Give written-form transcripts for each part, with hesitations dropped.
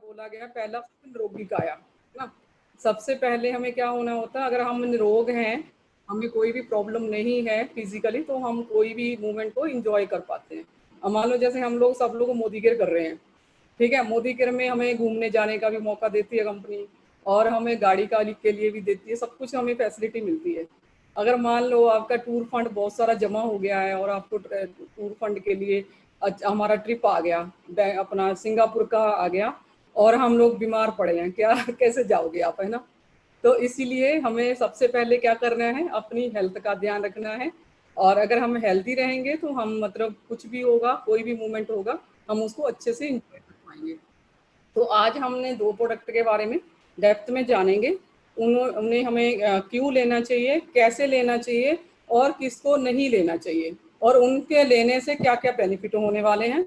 बोला गया पहला निरोगी काया, है ना। सबसे पहले हमें क्या होना होता है, अगर हम निरोग हैं, हमें कोई भी प्रॉब्लम नहीं है फिजिकली, तो हम कोई भी मूवमेंट को एंजॉय कर पाते हैं। अब मान लो जैसे हम लोग सब लोग मोदी केयर कर रहे हैं, ठीक है। मोदी केयर में हमें घूमने जाने का भी मौका देती है कंपनी, और हमें गाड़ी का के लिए भी देती है, सब कुछ हमें फैसिलिटी मिलती है। अगर मान लो आपका टूर फंड बहुत सारा जमा हो गया है और आपको टूर फंड के लिए हमारा ट्रिप आ गया, अपना सिंगापुर का आ गया, और हम लोग बीमार पड़े हैं, क्या कैसे जाओगे आप, है ना। तो इसीलिए हमें सबसे पहले क्या करना है, अपनी हेल्थ का ध्यान रखना है। और अगर हम हेल्दी रहेंगे तो हम मतलब कुछ भी होगा, कोई भी मूवमेंट होगा, हम उसको अच्छे से इंजॉय कर पाएंगे। तो आज हमने 2 प्रोडक्ट के बारे में डेप्थ में जानेंगे। उन्हें हमें क्यों लेना चाहिए, कैसे लेना चाहिए, और किसको नहीं लेना चाहिए, और उनके लेने से क्या-क्या बेनिफिट होने वाले हैं।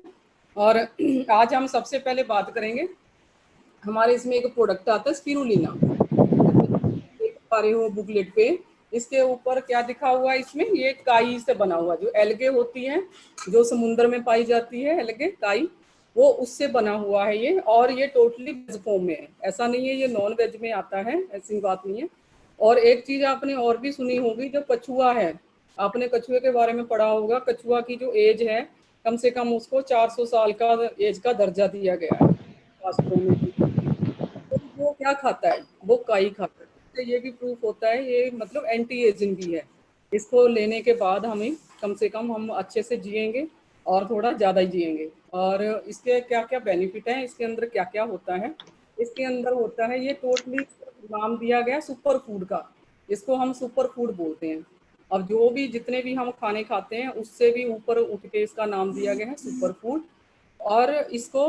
और आज हम सबसे पहले बात करेंगे, हमारे इसमें एक प्रोडक्ट आता है स्पिरुलिना, देख पा रहे हो बुकलेट पे, इसके ऊपर क्या लिखा हुआ है, इसमें ये काई से बना हुआ, जो एल्गे होती हैं, जो समुद्र में पाई जाती है एल्गे काई, वो उससे बना हुआ है ये। और ये टोटली वेज फॉर्म में है, ऐसा नहीं है ये नॉन वेज में आता है, ऐसी बात नहीं है। और एक चीज आपने और भी सुनी होगी, जो कछुआ है, आपने कछुए के बारे में पढ़ा होगा। कछुआ की जो एज है, कम से कम उसको 400 साल का एज का दर्जा दिया गया है शास्त्रों में भी। तो वो क्या खाता है, वो काई खाता है। तो ये भी प्रूफ होता है, ये मतलब एंटी एजिंग भी है। इसको लेने के बाद हमें कम से कम हम अच्छे से जिएंगे, और थोड़ा ज़्यादा ही जिएंगे। और इसके क्या क्या बेनिफिट हैं, इसके अंदर क्या क्या होता है। इसके अंदर होता है, ये टोटली नाम दिया गया सुपर फूड का, इसको हम सुपर फूड बोलते हैं। अब जो भी जितने भी हम खाने खाते हैं, उससे भी ऊपर उठ के इसका नाम दिया गया है सुपर फूड। और इसको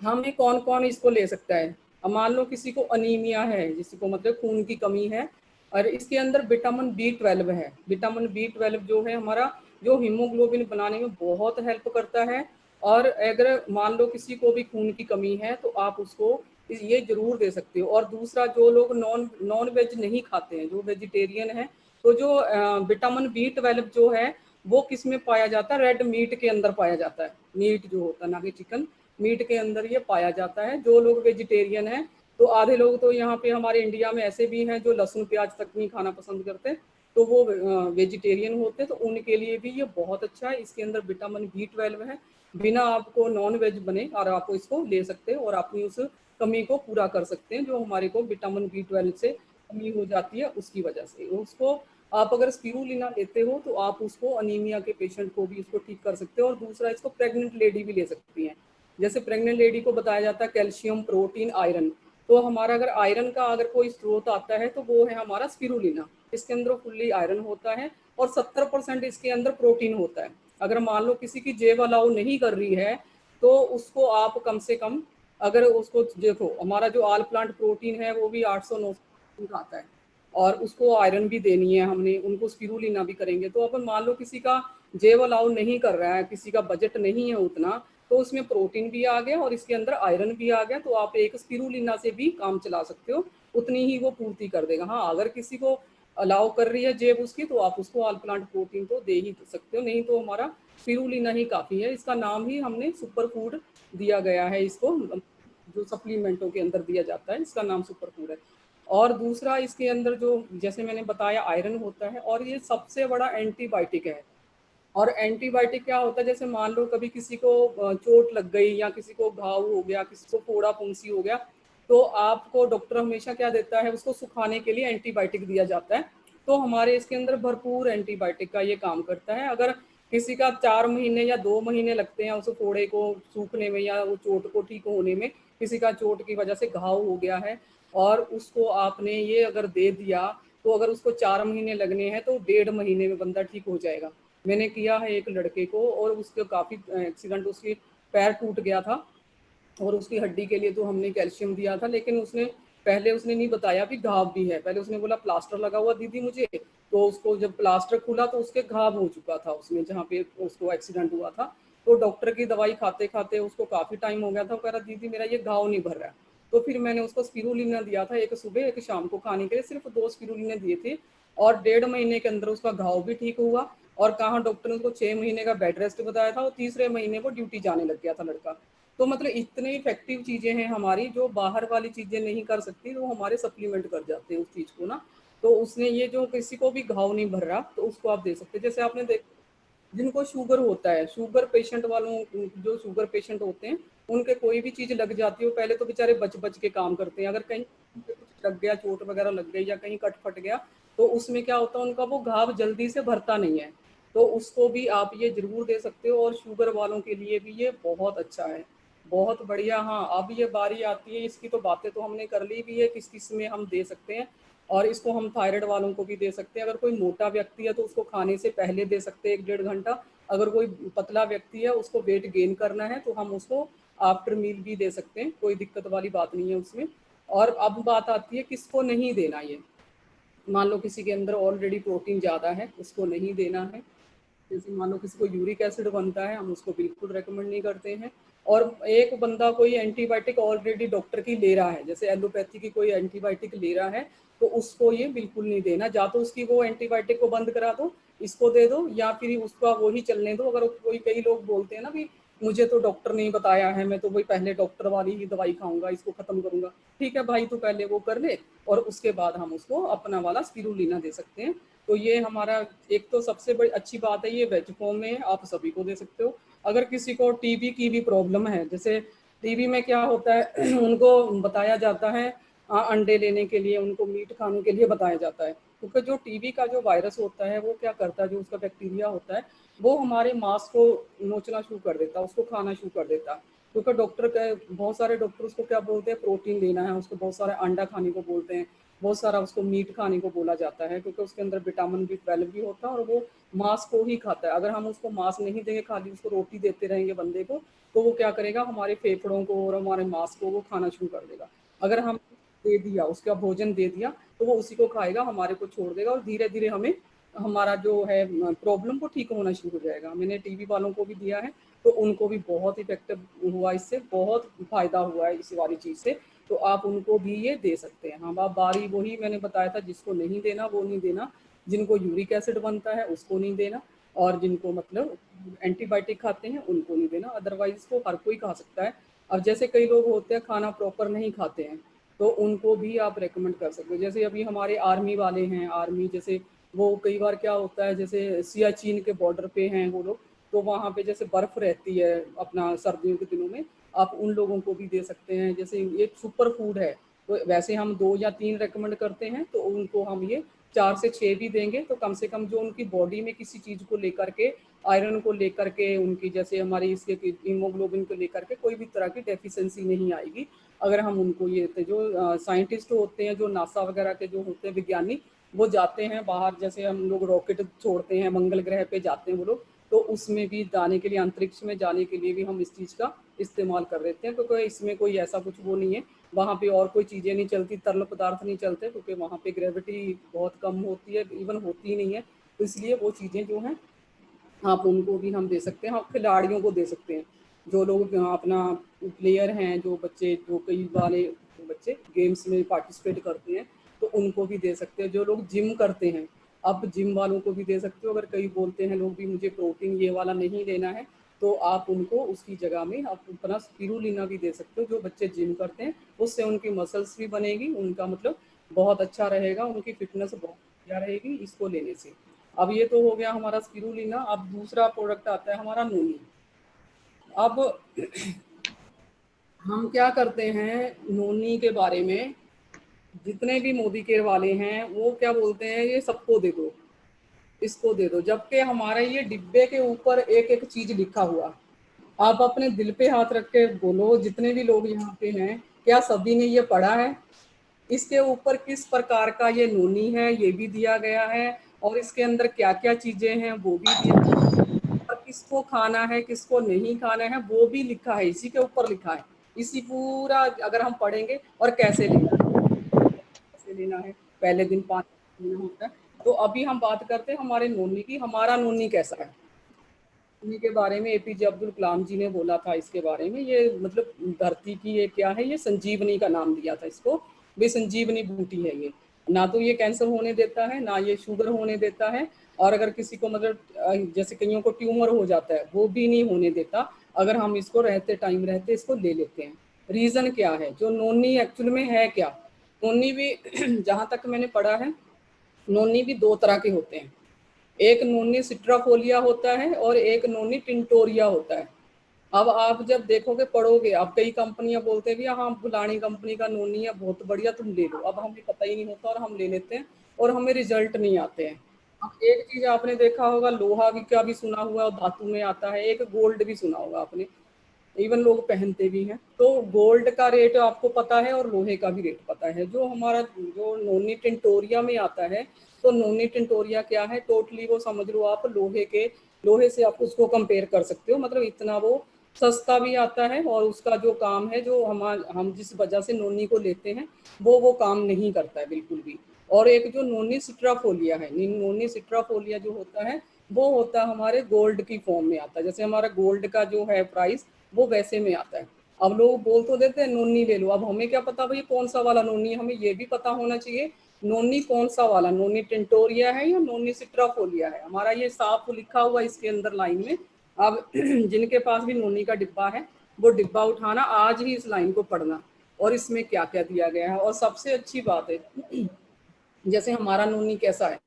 हमें कौन कौन इसको ले सकता है। अब मान लो किसी को अनीमिया है, जिसको मतलब खून की कमी है, और इसके अंदर विटामिन B12 है। विटामिन B12 जो है हमारा, जो हीमोग्लोबिन बनाने में बहुत हेल्प करता है। और अगर मान लो किसी को भी खून की कमी है, तो आप उसको ये जरूर दे सकते हो। और दूसरा, जो लोग नॉन नॉन वेज नहीं खाते हैं, जो वेजिटेरियन है, तो जो विटामिन B12 जो है, वो किस में पाया जाता है, रेड मीट के अंदर पाया जाता है। मीट जो होता है, ना कि चिकन, मीट के अंदर ये पाया जाता है। जो लोग वेजिटेरियन हैं, तो आधे लोग तो यहाँ पे हमारे इंडिया में ऐसे भी हैं जो लहसुन प्याज तक नहीं खाना पसंद करते, तो वो वेजिटेरियन होते, तो उनके लिए भी ये बहुत अच्छा है। इसके अंदर विटामिन B12 है, बिना आपको नॉन वेज बने, और आप इसको ले सकते हैं और अपनी उस कमी को पूरा कर सकते हैं, जो हमारे को विटामिन B12 से कमी हो जाती है उसकी वजह से। उसको आप अगर स्पिरुलिना लेते हो, तो आप उसको अनीमिया के पेशेंट को भी उसको ठीक कर सकते हो। और दूसरा, इसको प्रेग्नेंट लेडी भी ले सकती हैं। जैसे प्रेग्नेंट लेडी को बताया जाता है कैल्शियम, प्रोटीन, आयरन, तो हमारा अगर आयरन का अगर कोई स्रोत आता है, तो वो है हमारा स्पिरुलिना। इसके अंदर फुल्ली आयरन होता है, और 70% इसके अंदर प्रोटीन होता है। अगर मान लो किसी की जेब अलाउ नहीं कर रही है, तो उसको आप कम से कम, अगर उसको देखो, हमारा जो आल प्लांट प्रोटीन है, वो भी 800-900 का आता है, और उसको आयरन भी देनी है हमने, उनको स्पिरुलिना भी करेंगे। तो अपन मान लो किसी का जेब अलाउ नहीं कर रहा है, किसी का बजट नहीं है उतना, तो उसमें प्रोटीन भी आ गया और इसके अंदर आयरन भी आ गया, तो आप एक स्पिरुलिना से भी काम चला सकते हो, उतनी ही वो पूर्ति कर देगा। हाँ, अगर किसी को अलाउ कर रही है जेब उसकी, तो आप उसको आल प्लांट प्रोटीन तो दे ही सकते हो, नहीं तो हमारा स्पिरुलिना ही काफ़ी है। इसका नाम ही हमने सुपर फूड दिया गया है इसको, जो सप्लीमेंटों के अंदर दिया जाता है, इसका नाम सुपर फूड है। और दूसरा, इसके अंदर जो जैसे मैंने बताया आयरन होता है, और ये सबसे बड़ा एंटीबायोटिक है। और एंटीबायोटिक क्या होता है, जैसे मान लो कभी किसी को चोट लग गई, या किसी को घाव हो गया, किसी को फोड़ा फुंसी हो गया, तो आपको डॉक्टर हमेशा क्या देता है, उसको सुखाने के लिए एंटीबायोटिक दिया जाता है। तो हमारे इसके अंदर भरपूर एंटीबायोटिक का ये काम करता है। अगर किसी का 4 महीने या 2 महीने लगते हैं उस फोड़े को सूखने में, या वो चोट को ठीक होने में, किसी का चोट की वजह से घाव हो गया है, और उसको आपने ये अगर दे दिया, तो अगर उसको 4 महीने लगने हैं, तो 1.5 महीने में बंदा ठीक हो जाएगा। मैंने किया है एक लड़के को, और उसके काफ़ी एक्सीडेंट, उसकी पैर टूट गया था, और उसकी हड्डी के लिए तो हमने कैल्शियम दिया था, लेकिन उसने पहले उसने नहीं बताया कि घाव भी है। पहले उसने बोला प्लास्टर लगा हुआ दीदी मुझे, तो उसको जब प्लास्टर खुला, तो उसके घाव हो चुका था उसमें, जहाँ पे उसको एक्सीडेंट हुआ था। तो डॉक्टर की दवाई खाते खाते उसको काफ़ी टाइम हो गया था, कह रहा दीदी मेरा ये घाव नहीं भर रहा है। तो फिर मैंने उसको स्पिरुलिना दिया था, एक सुबह एक शाम को खाने के लिए, सिर्फ 2 स्पिरुलिना दिए थे, और 1.5 महीने के अंदर उसका घाव भी ठीक हुआ। और कहाँ डॉक्टर ने उसको 6 महीने का बेड रेस्ट बताया था, और तीसरे महीने वो ड्यूटी जाने लग गया था लड़का। तो मतलब इतने इफेक्टिव चीजें हैं हमारी, जो बाहर वाली चीजें नहीं कर सकती, वो हमारे सप्लीमेंट कर जाते हैं उस चीज को ना। तो उसने ये जो किसी को भी घाव नहीं भर रहा तो उसको आप दे सकते हैं। जैसे आपने देख, जिनको शुगर होता है, शुगर पेशेंट वालों, जो शुगर पेशेंट होते हैं, उनके कोई भी चीज लग जाती है, वो पहले तो बेचारे बच बच के काम करते हैं। अगर कहीं उनके कुछ लग गया, चोट वगैरह लग गई या कहीं कट फट गया, तो उसमें क्या होता है, उनका वो घाव जल्दी से भरता नहीं है। तो उसको भी आप ये जरूर दे सकते हो, और शुगर वालों के लिए भी ये बहुत अच्छा है, बहुत बढ़िया। हाँ, अब ये बारी आती है इसकी, तो बातें तो हमने कर ली भी है किस किस में हम दे सकते हैं। और इसको हम थायराइड वालों को भी दे सकते हैं। अगर कोई मोटा व्यक्ति है तो उसको खाने से पहले दे सकते हैं 1-1.5 घंटा। अगर कोई पतला व्यक्ति है, उसको वेट गेन करना है, तो हम उसको आफ्टर मील भी दे सकते हैं, कोई दिक्कत वाली बात नहीं है उसमें। और अब बात आती है किसको नहीं देना ये। मान लो किसी के अंदर ऑलरेडी प्रोटीन ज़्यादा है, उसको नहीं देना है। जैसे मान लो किसी को यूरिक एसिड बनता है, हम उसको बिल्कुल रेकमेंड नहीं करते हैं। और एक बंदा कोई एंटीबायोटिक ऑलरेडी डॉक्टर की ले रहा है, जैसे एलोपैथी की कोई एंटीबायोटिक ले रहा है, तो उसको ये बिल्कुल नहीं देना। या तो उसकी वो एंटीबायोटिक को बंद करा दो, इसको दे दो, या फिर उसका वो ही चलने दो। अगर कोई, कई लोग बोलते हैं ना भी मुझे तो डॉक्टर नहीं बताया है, मैं तो वही पहले डॉक्टर वाली ही दवाई खाऊंगा, इसको खत्म करूंगा। ठीक है भाई, तो पहले वो कर ले, और उसके बाद हम उसको अपना वाला स्पिरुलिना दे सकते हैं। तो ये हमारा एक तो सबसे बड़ी अच्छी बात है, ये वेज फॉर्म में है, आप सभी को दे सकते हो। अगर किसी को टीबी की भी प्रॉब्लम है, जैसे टीबी में क्या होता है उनको बताया जाता है अंडे लेने के लिए, उनको मीट खाने के लिए बताया जाता है। क्योंकि जो टीबी का जो वायरस होता है, वो क्या करता है, जो उसका बैक्टीरिया होता है, वो हमारे मांस को नोचना शुरू कर देता है, उसको खाना शुरू कर देता है। क्योंकि डॉक्टर का, बहुत सारे डॉक्टर उसको क्या बोलते हैं, प्रोटीन लेना है उसको, बहुत सारा अंडा खाने को बोलते हैं, बहुत सारा उसको मीट खाने को बोला जाता है, क्योंकि उसके अंदर विटामिन B12 भी होता है, और वो मांस को ही खाता है। अगर हम उसको मांस नहीं देंगे, खाली उसको रोटी देते रहेंगे बंदे को, तो वो क्या करेगा, हमारे फेफड़ों को और हमारे मांस को वो खाना शुरू कर देगा। अगर हम दे दिया, उसका भोजन दे दिया, तो वो उसी को खाएगा, हमारे को छोड़ देगा, और धीरे धीरे हमें हमारा जो है प्रॉब्लम को ठीक होना शुरू हो जाएगा। मैंने टीबी वालों को भी दिया है, तो उनको भी बहुत इफेक्टिव हुआ, इससे बहुत फायदा हुआ है इस वाली चीज़ से। तो आप उनको भी ये दे सकते हैं। हाँ, आप बारी वही मैंने बताया था, जिसको नहीं देना वो नहीं देना, जिनको यूरिक एसिड बनता है उसको नहीं देना, और जिनको मतलब एंटीबायोटिक खाते हैं उनको नहीं देना। अदरवाइज इसको हर कोई खा सकता है। अब जैसे कई लोग होते हैं खाना प्रॉपर नहीं खाते हैं, तो उनको भी आप रेकमेंड कर सकते हो। जैसे अभी हमारे आर्मी वाले हैं, आर्मी जैसे, वो कई बार क्या होता है, जैसे सियाचिन के बॉर्डर पे हैं वो लोग, तो वहाँ पे जैसे बर्फ़ रहती है अपना सर्दियों के दिनों में, आप उन लोगों को भी दे सकते हैं। जैसे एक सुपर फूड है, तो वैसे हम 2 या 3 रेकमेंड करते हैं, तो उनको हम ये 4 से 6 भी देंगे, तो कम से कम जो उनकी बॉडी में किसी चीज़ को लेकर के, आयरन को लेकर के, उनकी जैसे हमारी इसके हीमोग्लोबिन को लेकर के कोई भी तरह की डेफिशिएंसी नहीं आएगी। अगर हम उनको ये जो साइंटिस्ट होते हैं, जो नासा वगैरह के जो होते हैं विज्ञानी, वो जाते हैं बाहर, जैसे हम लोग रॉकेट छोड़ते हैं, मंगल ग्रह पे जाते हैं वो लोग, तो उसमें भी जाने के लिए, अंतरिक्ष में जाने के लिए भी हम इस चीज़ का इस्तेमाल कर देते हैं, क्योंकि इसमें कोई ऐसा कुछ वो नहीं है। वहाँ पे और कोई चीज़ें नहीं चलती, तरल पदार्थ नहीं चलते, क्योंकि वहाँ पे ग्रेविटी बहुत कम होती है, इवन होती ही नहीं है। तो इसलिए वो चीज़ें जो हैं, आप उनको भी हम दे सकते हैं। आप खिलाड़ियों को दे सकते हैं, जो लोग अपना प्लेयर हैं, जो बच्चे, जो कई वाले बच्चे गेम्स में पार्टिसिपेट करते हैं, तो उनको भी दे सकते हैं। जो लोग जिम करते हैं, आप जिम वालों को भी दे सकते हो। अगर कई बोलते हैं लोग भी मुझे प्रोटीन ये वाला नहीं लेना है, तो आप उनको उसकी जगह में आप अपना स्पिरुलिना भी दे सकते हो। जो बच्चे जिम करते हैं, उससे उनकी मसल्स भी बनेगी, उनका मतलब बहुत अच्छा रहेगा, उनकी फिटनेस बहुत बढ़िया रहेगी इसको लेने से। अब ये तो हो गया हमारा स्पिरुलिना। अब दूसरा प्रोडक्ट आता है हमारा नोनी। अब हम क्या करते हैं नोनी के बारे में, जितने भी मोदी के वाले हैं वो क्या बोलते हैं, ये सबको दे दो, इसको दे दो, जबकि हमारा ये डिब्बे के ऊपर एक एक चीज लिखा हुआ। आप अपने दिल पे हाथ रख के बोलो, जितने भी लोग यहाँ पे हैं, क्या सभी ने ये पढ़ा है? इसके ऊपर किस प्रकार का ये नोनी है ये भी दिया गया है, और इसके अंदर क्या क्या चीजें हैं वो भी दिया, और किसको खाना है किसको नहीं खाना है वो भी लिखा है, इसी के ऊपर लिखा है। इसी पूरा अगर हम पढ़ेंगे, और कैसे लेना है, कैसे लेना है, पहले दिन 5 लेना होता है। तो अभी हम बात करते हैं हमारे नोनी की, हमारा नोनी कैसा है। नोनी के बारे में APJ अब्दुल कलाम जी ने बोला था इसके बारे में, ये मतलब धरती की ये क्या है, ये संजीवनी का नाम दिया था इसको, वे संजीवनी बूटी है ये। ना तो ये कैंसर होने देता है, ना ये शुगर होने देता है, और अगर किसी को मतलब जैसे कईयों को ट्यूमर हो जाता है, वो भी नहीं होने देता। अगर हम इसको रहते इसको ले लेते हैं। रीज़न क्या है, जो नोनी एक्चुअल में है क्या? नोनी भी जहाँ तक मैंने पढ़ा है, नोनी भी दो तरह के होते हैं। एक नोनी सिट्राफोलिया होता है और एक नोनी टिंटोरिया होता है। अब आप जब देखोगे पढ़ोगे, अब कई कंपनियां बोलते हैं भैया हाँ फलानी कंपनी का नोनी है बहुत बढ़िया तुम ले लो, अब हमें पता ही नहीं होता और हम ले लेते हैं और हमें रिजल्ट नहीं आते हैं। अब एक चीज आपने देखा होगा, लोहा भी का भी सुना हुआ और धातु में आता है, एक गोल्ड भी सुना होगा आपने, इवन लोग पहनते भी हैं। तो गोल्ड का रेट आपको पता है और लोहे का भी रेट पता है। जो हमारा जो नोनी टिंटोरिया में आता है, तो नोनी टिंटोरिया क्या है, टोटली वो समझ लो आप लोहे से आप उसको कंपेयर कर सकते हो, मतलब इतना वो सस्ता भी आता है और उसका जो काम है, जो हम जिस वजह से नोनी को लेते हैं वो काम नहीं करता है बिल्कुल भी। और एक जो नोनी सिट्राफोलिया है, नोनी सिट्राफोलिया जो होता है वो होता है हमारे गोल्ड की फॉर्म में आता है। जैसे हमारा गोल्ड का जो है प्राइस वो वैसे में आता है। अब लोग बोल तो देते हैं नोनी ले लो, अब हमें क्या पता भाई कौन सा वाला नोनी है, हमें ये भी पता होना चाहिए नोनी कौन सा वाला, नोनी टिंटोरिया है या नोनी सिट्राफोलिया है। हमारा ये साफ लिखा हुआ इसके अंदर लाइन में। अब जिनके पास भी नोनी का डिब्बा है वो डिब्बा उठाना, आज ही इस लाइन को पढ़ना और इसमें क्या क्या दिया गया है। और सबसे अच्छी बात है जैसे हमारा नोनी कैसा है,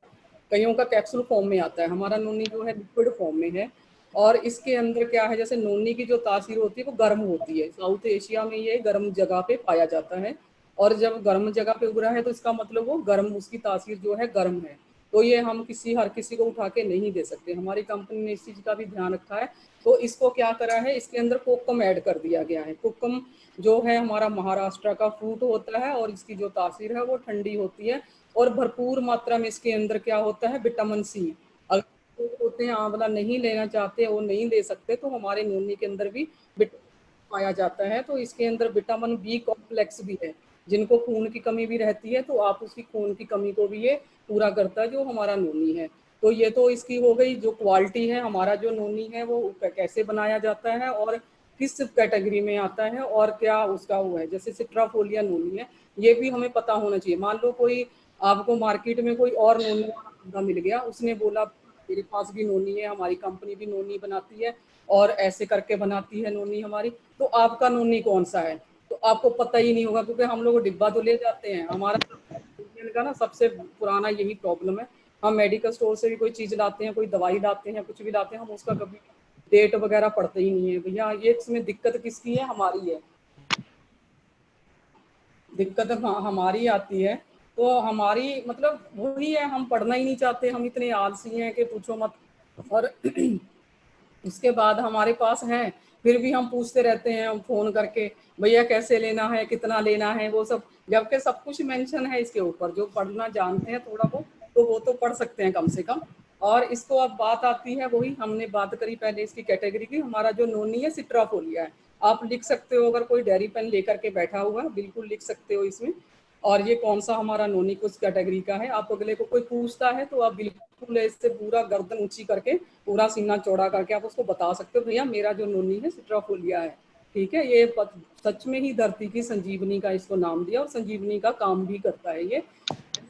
कईयों का कैप्सूल फॉर्म में आता है, हमारा नोनी जो है लिक्विड फॉर्म में है। और इसके अंदर क्या है, जैसे नोनी की जो तासीर होती है वो गर्म होती है, साउथ एशिया में ये गर्म जगह पे पाया जाता है। और जब गर्म जगह पे उग रहा है तो इसका मतलब वो गर्म, उसकी तासीर जो है गर्म है। तो ये हम हर किसी को उठा के नहीं दे सकते, हमारी कंपनी ने इस चीज़ का भी ध्यान रखा है। तो इसको क्या करा है, इसके अंदर कोकम ऐड कर दिया गया है। कोकम जो है हमारा महाराष्ट्र का फ्रूट होता है और इसकी जो तासीर है वो ठंडी होती है। और भरपूर मात्रा में इसके अंदर क्या होता है, विटामिन सी। अगर लोग होते हैं आंवला नहीं लेना चाहते, वो नहीं ले सकते, तो हमारे नोनी के अंदर भी विटामिन पाया जाता है। तो इसके अंदर विटामिन बी कॉम्प्लेक्स भी है, जिनको खून की कमी भी रहती है तो आप उसकी खून की कमी को भी ये पूरा करता है जो हमारा नोनी है। तो ये तो इसकी हो गई जो क्वालिटी है, हमारा जो नोनी है वो कैसे बनाया जाता है और किस कैटेगरी में आता है और क्या उसका वो है। जैसे सिट्राफोलिया नोनी है, ये भी हमें पता होना चाहिए। मान लो कोई आपको मार्केट में कोई और नोनी वाला बंदा मिल गया, उसने बोला मेरे पास भी नोनी है, हमारी कंपनी भी नोनी बनाती है और ऐसे करके बनाती है नोनी हमारी, तो आपका नोनी कौन सा है, तो आपको पता ही नहीं होगा, क्योंकि हम लोग डिब्बा तो ले जाते हैं। हमारा इंडियन का ना सबसे पुराना यही प्रॉब्लम है, हम मेडिकल स्टोर से भी कोई चीज लाते हैं, कोई दवाई लाते हैं, कुछ भी लाते हैं, हम उसका कभी डेट वगैरह पढ़ते ही नहीं है। भैया ये इसमें दिक्कत किसकी है, हमारी है, दिक्कत हमारी आती है। तो हमारी मतलब वही है, हम पढ़ना ही नहीं चाहते, हम इतने आलसी हैं कि पूछो मत। और उसके बाद हमारे पास हैं, फिर भी हम पूछते रहते हैं हम फोन करके, भैया कैसे लेना है, कितना लेना है, वो सब, जबकि सब कुछ मेंशन है इसके ऊपर। जो पढ़ना जानते हैं थोड़ा बहुत तो वो तो पढ़ सकते हैं कम से कम। और इसको अब बात आती है, वही हमने बात करी पहले इसकी कैटेगरी की, हमारा जो नोनी है सिट्राफोलिया है। आप लिख सकते हो, अगर कोई डायरी पेन लेकर के बैठा हुआ है बिल्कुल लिख सकते हो इसमें। और ये कौन सा हमारा नोनी कुछ कैटेगरी का है, आप अगले को कोई पूछता है तो आप बिल्कुल इससे पूरा गर्दन ऊंची करके, पूरा सीना चौड़ा करके आप उसको बता सकते हो भैया मेरा जो नोनी है सिट्राफोलिया है। ठीक है, ये सच में ही धरती की संजीवनी का इसको नाम दिया और संजीवनी का काम भी करता है ये,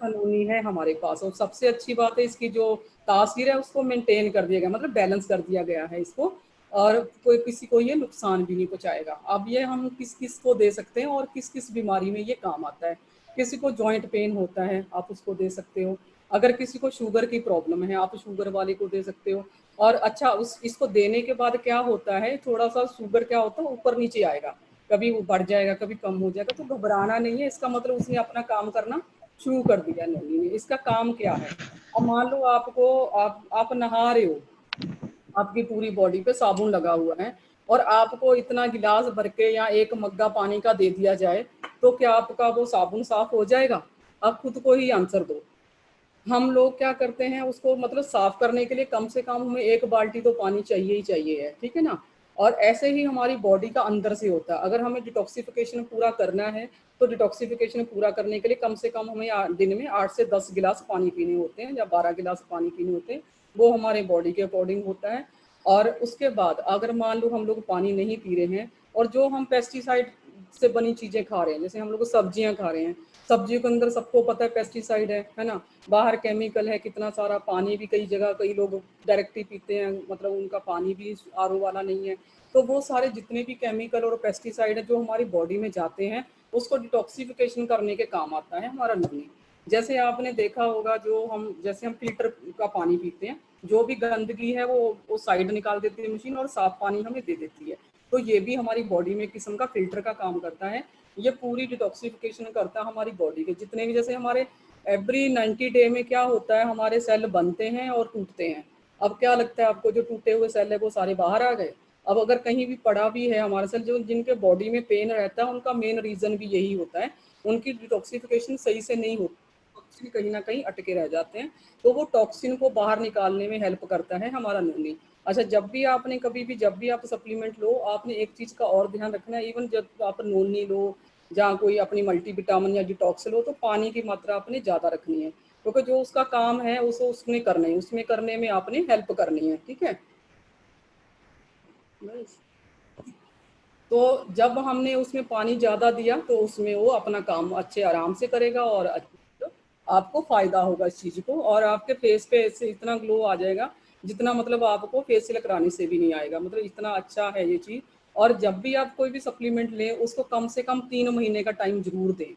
नोनी है हमारे पास। और सबसे अच्छी बात है इसकी जो तासीर है उसको मेंटेन कर दिया गया, मतलब बैलेंस कर दिया गया है इसको, और कोई किसी को ये नुकसान भी नहीं पहुंचाएगा। अब ये हम किस किस को दे सकते हैं और किस किस बीमारी में ये काम आता है। किसी को जॉइंट पेन होता है आप उसको दे सकते हो, अगर किसी को शुगर की प्रॉब्लम है आप शुगर वाले को दे सकते हो। और अच्छा उस इसको देने के बाद क्या होता है, थोड़ा सा शुगर क्या होता है ऊपर नीचे आएगा, कभी वो बढ़ जाएगा कभी कम हो जाएगा, तो घबराना नहीं है, इसका मतलब उसने अपना काम करना शुरू कर दिया नली ने। इसका काम क्या है, अब मान लो आप नहा रहे हो, आपकी पूरी बॉडी पे साबुन लगा हुआ है और आपको इतना गिलास भर के या एक मग्गा पानी का दे दिया जाए, तो क्या आपका वो साबुन साफ हो जाएगा? आप खुद को ही आंसर दो। हम लोग क्या करते हैं उसको मतलब साफ करने के लिए कम से कम हमें एक बाल्टी तो पानी चाहिए ही चाहिए है, ठीक है ना। और ऐसे ही हमारी बॉडी का अंदर से होता है, अगर हमें डिटॉक्सिफिकेशन पूरा करना है तो डिटॉक्सिफिकेशन पूरा करने के लिए कम से कम हमें दिन में 8 से 10 गिलास पानी पीने होते हैं या 12 गिलास पानी पीने होते हैं, वो हमारे बॉडी के अकॉर्डिंग होता है। और उसके बाद अगर मान लो हम लोग पानी नहीं पी रहे हैं और जो हम पेस्टिसाइड से बनी चीज़ें खा रहे हैं, जैसे हम लोग सब्जियां खा रहे हैं, सब्जियों के अंदर सबको पता है पेस्टिसाइड है ना, बाहर केमिकल है कितना सारा, पानी भी कई जगह कई लोग डायरेक्ट ही पीते हैं, मतलब उनका पानी भी आरओ वाला नहीं है। तो वो सारे जितने भी केमिकल और पेस्टिसाइड है जो हमारी बॉडी में जाते हैं, उसको डिटॉक्सिफिकेशन करने के काम आता है हमारा नली। जैसे आपने देखा होगा, जो हम जैसे हम फिल्टर का पानी पीते हैं, जो भी गंदगी है वो साइड निकाल देती है मशीन और साफ पानी हमें दे देती है। तो ये भी हमारी बॉडी में किस्म का फिल्टर का काम करता है। ये पूरी डिटॉक्सिफिकेशन करता है हमारी बॉडी के जितने भी, जैसे हमारे एवरी 90 डे में क्या होता है, हमारे सेल बनते हैं और टूटते हैं। अब क्या लगता है आपको, जो टूटे हुए सेल है वो सारे बाहर आ गए? अब अगर कहीं भी पड़ा भी है हमारा सेल, जो जिनके बॉडी में पेन रहता है उनका मेन रीजन भी यही होता है, उनकी डिटॉक्सिफिकेशन सही से नहीं होती, टॉक्सिन कहीं ना कहीं अटके रह जाते हैं। तो वो टॉक्सिन को बाहर निकालने में हेल्प करता है हमारा नूनी। अच्छा, जब भी आपने कभी भी जब भी आप सप्लीमेंट लो, आपने एक चीज़ का और ध्यान रखना है, इवन जब आप नोनी लो, जहाँ कोई अपनी मल्टीविटामिन या डिटॉक्स लो, तो पानी की मात्रा आपने ज़्यादा रखनी है, क्योंकि जो उसका काम है उसको उसमें करना है, उसमें करने में आपने हेल्प करनी है। ठीक है। तो जब हमने उसमें पानी ज़्यादा दिया तो उसमें वो अपना काम अच्छे आराम से करेगा और आपको फ़ायदा होगा इस चीज़ को, और आपके फेस पे ऐसे इतना ग्लो आ जाएगा जितना मतलब आपको फेशियल कराने से भी नहीं आएगा, मतलब इतना अच्छा है ये चीज़। और जब भी आप कोई भी सप्लीमेंट लें, उसको कम से कम 3 महीने का टाइम जरूर दें।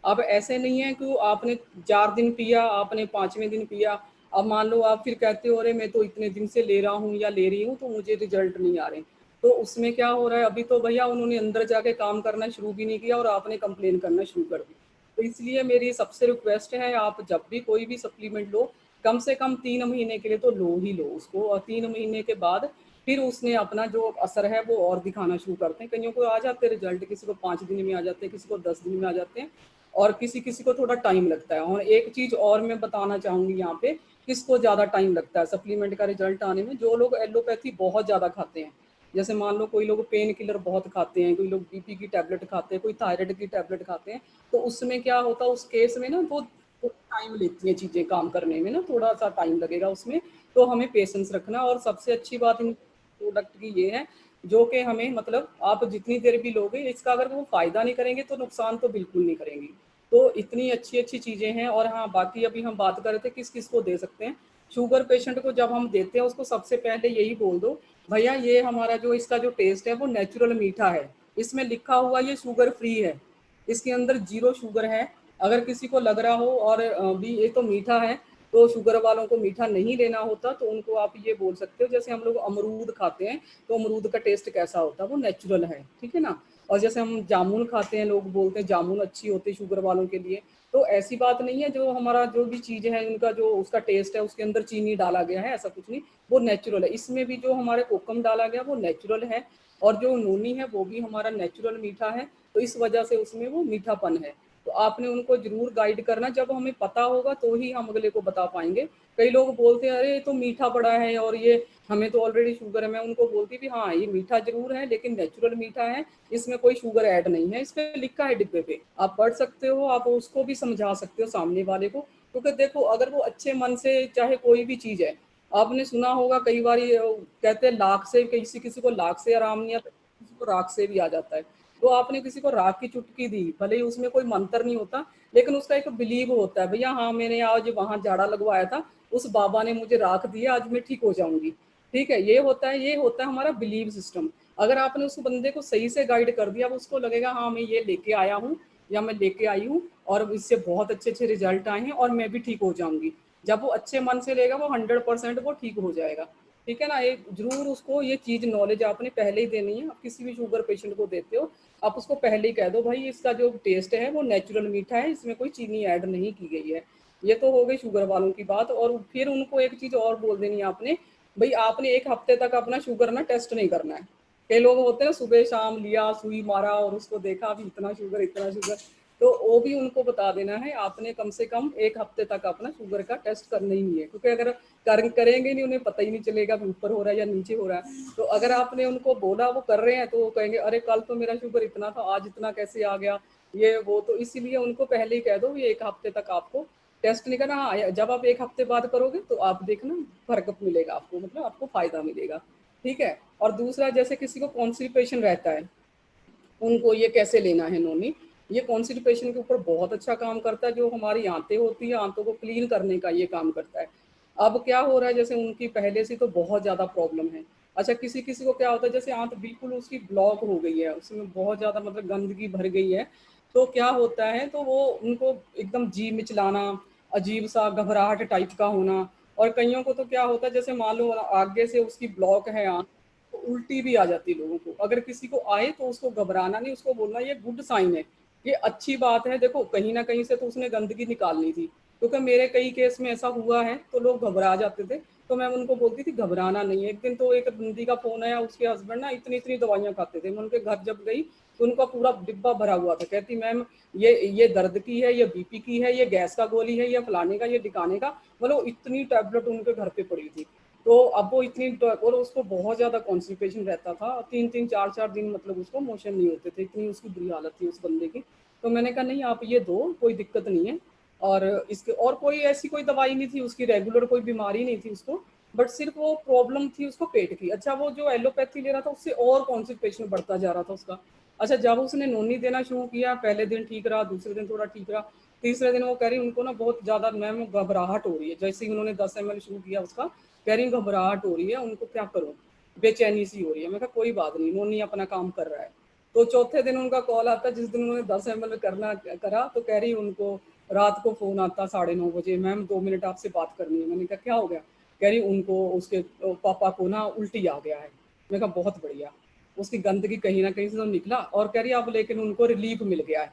अब ऐसे नहीं है कि आपने 4 दिन पिया, आपने 5वें दिन पिया, अब मान लो आप फिर कहते हो अरे मैं तो इतने दिन से ले रहा हूँ या ले रही हूँ तो मुझे रिजल्ट नहीं आ रहे। तो उसमें क्या हो रहा है, अभी तो भैया उन्होंने अंदर जाके काम करना शुरू भी नहीं किया और आपने कंप्लेन करना शुरू कर दी। तो इसलिए मेरी सबसे रिक्वेस्ट है, आप जब भी कोई भी सप्लीमेंट लो, कम से कम 3 महीने के लिए तो लो ही लो उसको, और 3 महीने के बाद फिर उसने अपना जो असर है वो और दिखाना शुरू करते हैं। कईयों को आ जाते हैं रिजल्ट, किसी को 5 दिन में आ जाते हैं, किसी को 10 दिन में आ जाते हैं, और किसी किसी को थोड़ा टाइम लगता है। और एक चीज़ और मैं बताना चाहूँगी यहाँ पे, किसको ज़्यादा टाइम लगता है सप्लीमेंट का रिजल्ट आने में, जो लोग एलोपैथी बहुत ज़्यादा खाते हैं। जैसे मान लो कोई लोग पेन किलर बहुत खाते हैं, कोई लोग बीपी की टैबलेट खाते हैं, कोई थायराइड की टैबलेट खाते हैं, तो उसमें क्या होता है, उस केस में ना वो टाइम लेती हैं चीज़ें काम करने में, ना थोड़ा सा टाइम लगेगा उसमें। तो हमें पेशेंस रखना, और सबसे अच्छी बात इन प्रोडक्ट की ये है, जो कि हमें मतलब आप जितनी देर भी लोगे इसका, अगर वो फ़ायदा नहीं करेंगे तो नुकसान तो बिल्कुल नहीं करेंगी। तो इतनी अच्छी अच्छी चीज़ें हैं। और हाँ, बाकी अभी हम बात कर रहे थे किस किस को दे सकते हैं। शुगर पेशेंट को जब हम देते हैं, उसको सबसे पहले यही बोल दो, भैया ये हमारा जो इसका जो टेस्ट है वो नेचुरल मीठा है, इसमें लिखा हुआ ये शुगर फ्री है, इसके अंदर 0 शुगर है। अगर किसी को लग रहा हो और भी ये तो मीठा है, तो शुगर वालों को मीठा नहीं लेना होता, तो उनको आप ये बोल सकते हो, जैसे हम लोग अमरूद खाते हैं, तो अमरूद का टेस्ट कैसा होता है, वो नेचुरल है, ठीक है ना। और जैसे हम जामुन खाते हैं, लोग बोलते हैं जामुन अच्छी होती है शुगर वालों के लिए, तो ऐसी बात नहीं है। जो हमारा जो भी चीज़ है, उनका जो उसका टेस्ट है उसके अंदर चीनी डाला गया है, ऐसा कुछ नहीं, वो नेचुरल है। इसमें भी जो हमारे कोकम डाला गया वो नेचुरल है, और जो नोनी है वो भी हमारा नेचुरल मीठा है, तो इस वजह से उसमें वो मीठापन है। तो आपने उनको जरूर गाइड करना, जब हमें पता होगा तो ही हम अगले को बता पाएंगे। कई लोग बोलते हैं अरे ये तो मीठा पड़ा है और ये हमें तो ऑलरेडी शुगर है, मैं उनको बोलती भी हाँ ये मीठा जरूर है लेकिन नेचुरल मीठा है, इसमें कोई शुगर ऐड नहीं है, इस पे लिखा है डिब्बे पे, आप पढ़ सकते हो, आप उसको भी समझा सकते हो सामने वाले को। क्योंकि देखो, अगर वो अच्छे मन से, चाहे कोई भी चीज़ है, आपने सुना होगा कई बार कहते हैं लाख से, किसी किसी को लाख से आराम नहीं आता, किसी को राख से भी आ जाता है। तो आपने किसी को राख की चुटकी दी, भले ही उसमें कोई मंत्र नहीं होता, लेकिन उसका एक बिलीव होता है, भैया हाँ मैंने आज वहां झाड़ा लगवाया था, उस बाबा ने मुझे राख दिया, आज मैं ठीक हो जाऊंगी। ठीक है, ये होता है हमारा बिलीव सिस्टम। अगर आपने उस बंदे को सही से गाइड कर दिया, अब उसको लगेगा हाँ मैं ये लेके आया हूँ या मैं लेके आई हूँ, और इससे बहुत अच्छे अच्छे रिजल्ट आए हैं और मैं भी ठीक हो जाऊंगी। जब वो अच्छे मन से लेगा, वो 100% वो ठीक हो जाएगा। ठीक है ना, एक जरूर उसको ये चीज़ नॉलेज आपने पहले ही देनी है। आप किसी भी शुगर पेशेंट को देते हो, आप उसको पहले ही कह दो भाई इसका जो टेस्ट है वो नेचुरल मीठा है, इसमें कोई चीनी ऐड नहीं की गई है। ये तो हो गई शुगर वालों की बात। और फिर उनको एक चीज़ और बोल देनी है आपने, भाई आपने 1 हफ्ते तक अपना शुगर ना टेस्ट नहीं करना है। कई लोग होते हैं ना, सुबह शाम लिया सुई मारा और उसको देखा भी इतना शुगर इतना शुगर, तो वो भी उनको बता देना है, आपने कम से कम 1 हफ्ते तक अपना शुगर का टेस्ट करना ही नहीं है, क्योंकि अगर करेंगे नहीं, उन्हें पता ही नहीं चलेगा कि ऊपर हो रहा है या नीचे हो रहा है। तो अगर आपने उनको बोला वो कर रहे हैं, तो वो कहेंगे अरे कल तो मेरा शुगर इतना था, आज इतना कैसे आ गया, ये वो। तो इसीलिए उनको पहले ही कह दो ये 1 हफ्ते तक आपको टेस्ट नहीं करना। हाँ, जब आप 1 हफ्ते बाद करोगे तो आप देखना फर्क मिलेगा आपको, मतलब आपको फायदा मिलेगा। ठीक है। और दूसरा, जैसे किसी को कॉन्स्टिपेशन रहता है, उनको ये कैसे लेना है नोनी, ये कॉन्स्टिपेशन के ऊपर बहुत अच्छा काम करता है। जो हमारी आंतें होती है, आंतों को क्लीन करने का ये काम करता है। अब क्या हो रहा है, जैसे उनकी पहले से तो बहुत ज़्यादा प्रॉब्लम है। अच्छा, किसी-किसी को क्या होता है, जैसे आंत बिल्कुल उसकी ब्लॉक हो गई है, उसमें बहुत ज़्यादा मतलब गंदगी भर गई है, तो क्या होता है, तो वो उनको एकदम जी मिचलाना, अजीब-सा घबराहट टाइप का होना। और कइयों को तो क्या होता है, जैसे मान लो आगे से उसकी ब्लॉक है आंत, तो उल्टी भी आ जाती है लोगों को। अगर किसी को आए तो उसको घबराना नहीं, उसको बोलना ये गुड साइन है, ये अच्छी बात है। देखो कहीं न कहीं से तो उसने गंदगी निकालनी थी, क्योंकि मेरे कई केस में ऐसा हुआ है, तो लोग घबरा जाते थे, तो मैं उनको बोलती थी घबराना नहीं है। एक दिन तो एक बंदी का फ़ोन आया, उसके हस्बैंड ना इतनी-इतनी दवाइयाँ खाते थे। मैं उनके घर जब गई, तो उनका पूरा डिब्बा भरा हुआ था। कहती मैम ये दर्द की है, ये बीपी की है, ये गैस का गोली है, ये फलाने का, ये ढिकाने का, मतलब इतनी टैबलेट उनके घर पे पड़ी थी। तो अब वो इतनी और उसको बहुत ज़्यादा कॉन्स्टिपेशन रहता था, 3-3 4-4 दिन मतलब उसको मोशन नहीं होते थे, इतनी उसकी बुरी हालत थी उस बंदे की। तो मैंने कहा नहीं आप ये दो, कोई दिक्कत नहीं है। और इसके और कोई ऐसी कोई दवाई नहीं थी उसकी, रेगुलर कोई बीमारी नहीं थी उसको, बट सिर्फ वो प्रॉब्लम थी उसको पेट की। अच्छा, वो जो एलोपैथी ले रहा था उससे और कॉन्स्टिपेशन बढ़ता जा रहा था उसका। अच्छा, जब उसने नोनी देना शुरू किया, पहले दिन ठीक रहा, दूसरे दिन थोड़ा ठीक रहा, तीसरे दिन वो कह रही उनको ना बहुत ज़्यादा मैम घबराहट हो रही है। जैसे ही उन्होंने 10 ml शुरू किया उसका, कह रही घबराहट हो रही है, उनको क्या करूँ? बेचैनी सी हो रही है। मैं कहा कोई बात नहीं, नोनी अपना काम कर रहा है। तो चौथे दिन उनका कॉल आता, जिस दिन उन्होंने 10 ml करना करा, तो कह रही उनको रात को फ़ोन आता 9:30 बजे, मैम 2 मिनट आपसे बात करनी है। मैंने कहा क्या हो गया? कह रही उनको उसके पापा को ना उल्टी आ गया है। मैंने कहा बहुत बढ़िया, उसकी गंदगी कहीं न कहीं से तो निकला। और कह रही अब लेकिन उनको रिलीफ़ मिल गया है।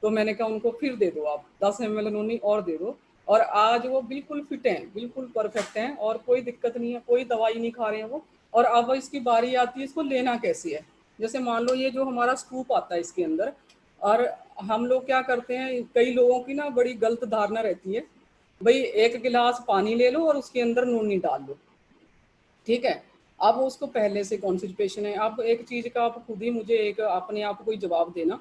तो मैंने कहा उनको फिर दे दो आप 10 ml नोनी और दे दो। और आज वो बिल्कुल फिट हैं, बिल्कुल परफेक्ट हैं और कोई दिक्कत नहीं है, कोई दवाई नहीं खा रहे हैं वो। और अब इसकी बारी आती है इसको लेना कैसे है। जैसे मान लो ये जो हमारा स्कूप आता है इसके अंदर, और हम लोग क्या करते हैं, कई लोगों की ना बड़ी गलत धारणा रहती है, भई 1 गिलास पानी ले लो और उसके अंदर नोनी डाल लो, ठीक है? अब उसको पहले से कॉन्स्टिपेशन है। अब एक चीज़ का आप खुद ही मुझे एक अपने आप को ही जवाब देना।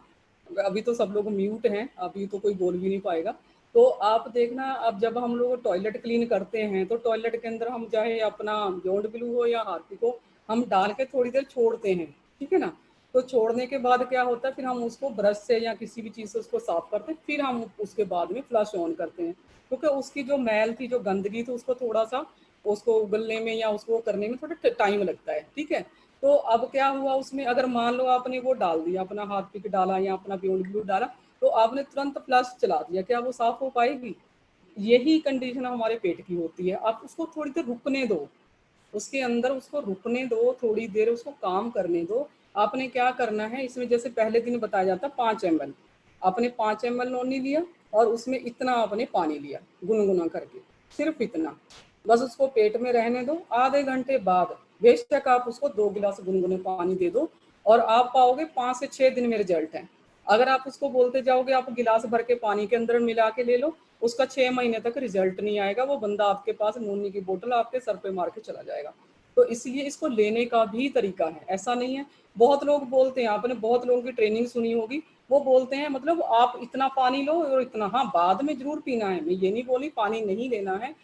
अभी तो सब लोग म्यूट हैं, अभी तो कोई बोल भी नहीं पाएगा। तो आप देखना, अब जब हम लोग टॉयलेट क्लीन करते हैं, तो टॉयलेट के अंदर हम चाहे अपना बियॉन्ड ब्लू हो या हार्पिक हो, हम डाल के थोड़ी देर छोड़ते हैं, ठीक है ना? तो छोड़ने के बाद क्या होता है, फिर हम उसको ब्रश से या किसी भी चीज़ से उसको साफ करते हैं, फिर हम उसके बाद में फ्लश ऑन करते हैं। क्योंकि उसकी जो मैल थी, जो गंदगी थी, उसको थोड़ा-सा उसको उगलने में या उसको करने में थोड़ा टाइम लगता है, ठीक है? तो अब क्या हुआ उसमें, अगर मान लो आपने वो डाल दिया, अपना हार्पिक डाला या अपना बियॉन्ड ब्लू डाला, तो आपने तुरंत फ्लश चला दिया, क्या वो साफ हो पाएगी? यही कंडीशन हमारे पेट की होती है। आप उसको थोड़ी देर रुकने दो, उसके अंदर उसको रुकने दो, थोड़ी देर उसको काम करने दो। आपने क्या करना है इसमें, जैसे पहले दिन बताया जाता है 5 ml, आपने 5 ml नोनी लिया और उसमें इतना आपने पानी लिया गुनगुना करके, सिर्फ इतना। बस उसको पेट में रहने दो, आधे घंटे बाद बेशक आप उसको 2 गिलास गुनगुने पानी दे दो, और आप पाओगे 5 से 6 दिन में रिजल्ट है। अगर आप उसको बोलते जाओगे आप गिलास भर के पानी के अंदर मिला के ले लो, उसका 6 महीने तक रिजल्ट नहीं आएगा, वो बंदा आपके पास नूनी की बोतल आपके सर पे मार के चला जाएगा। तो इसलिए इसको लेने का भी तरीका है, ऐसा नहीं है। बहुत लोग बोलते हैं, आपने बहुत लोगों की ट्रेनिंग सुनी होगी, वो बोलते हैं मतलब आप इतना पानी लो और इतना, हाँ बाद में जरूर पीना है, मैं ये नहीं बोली पानी नहीं लेना है।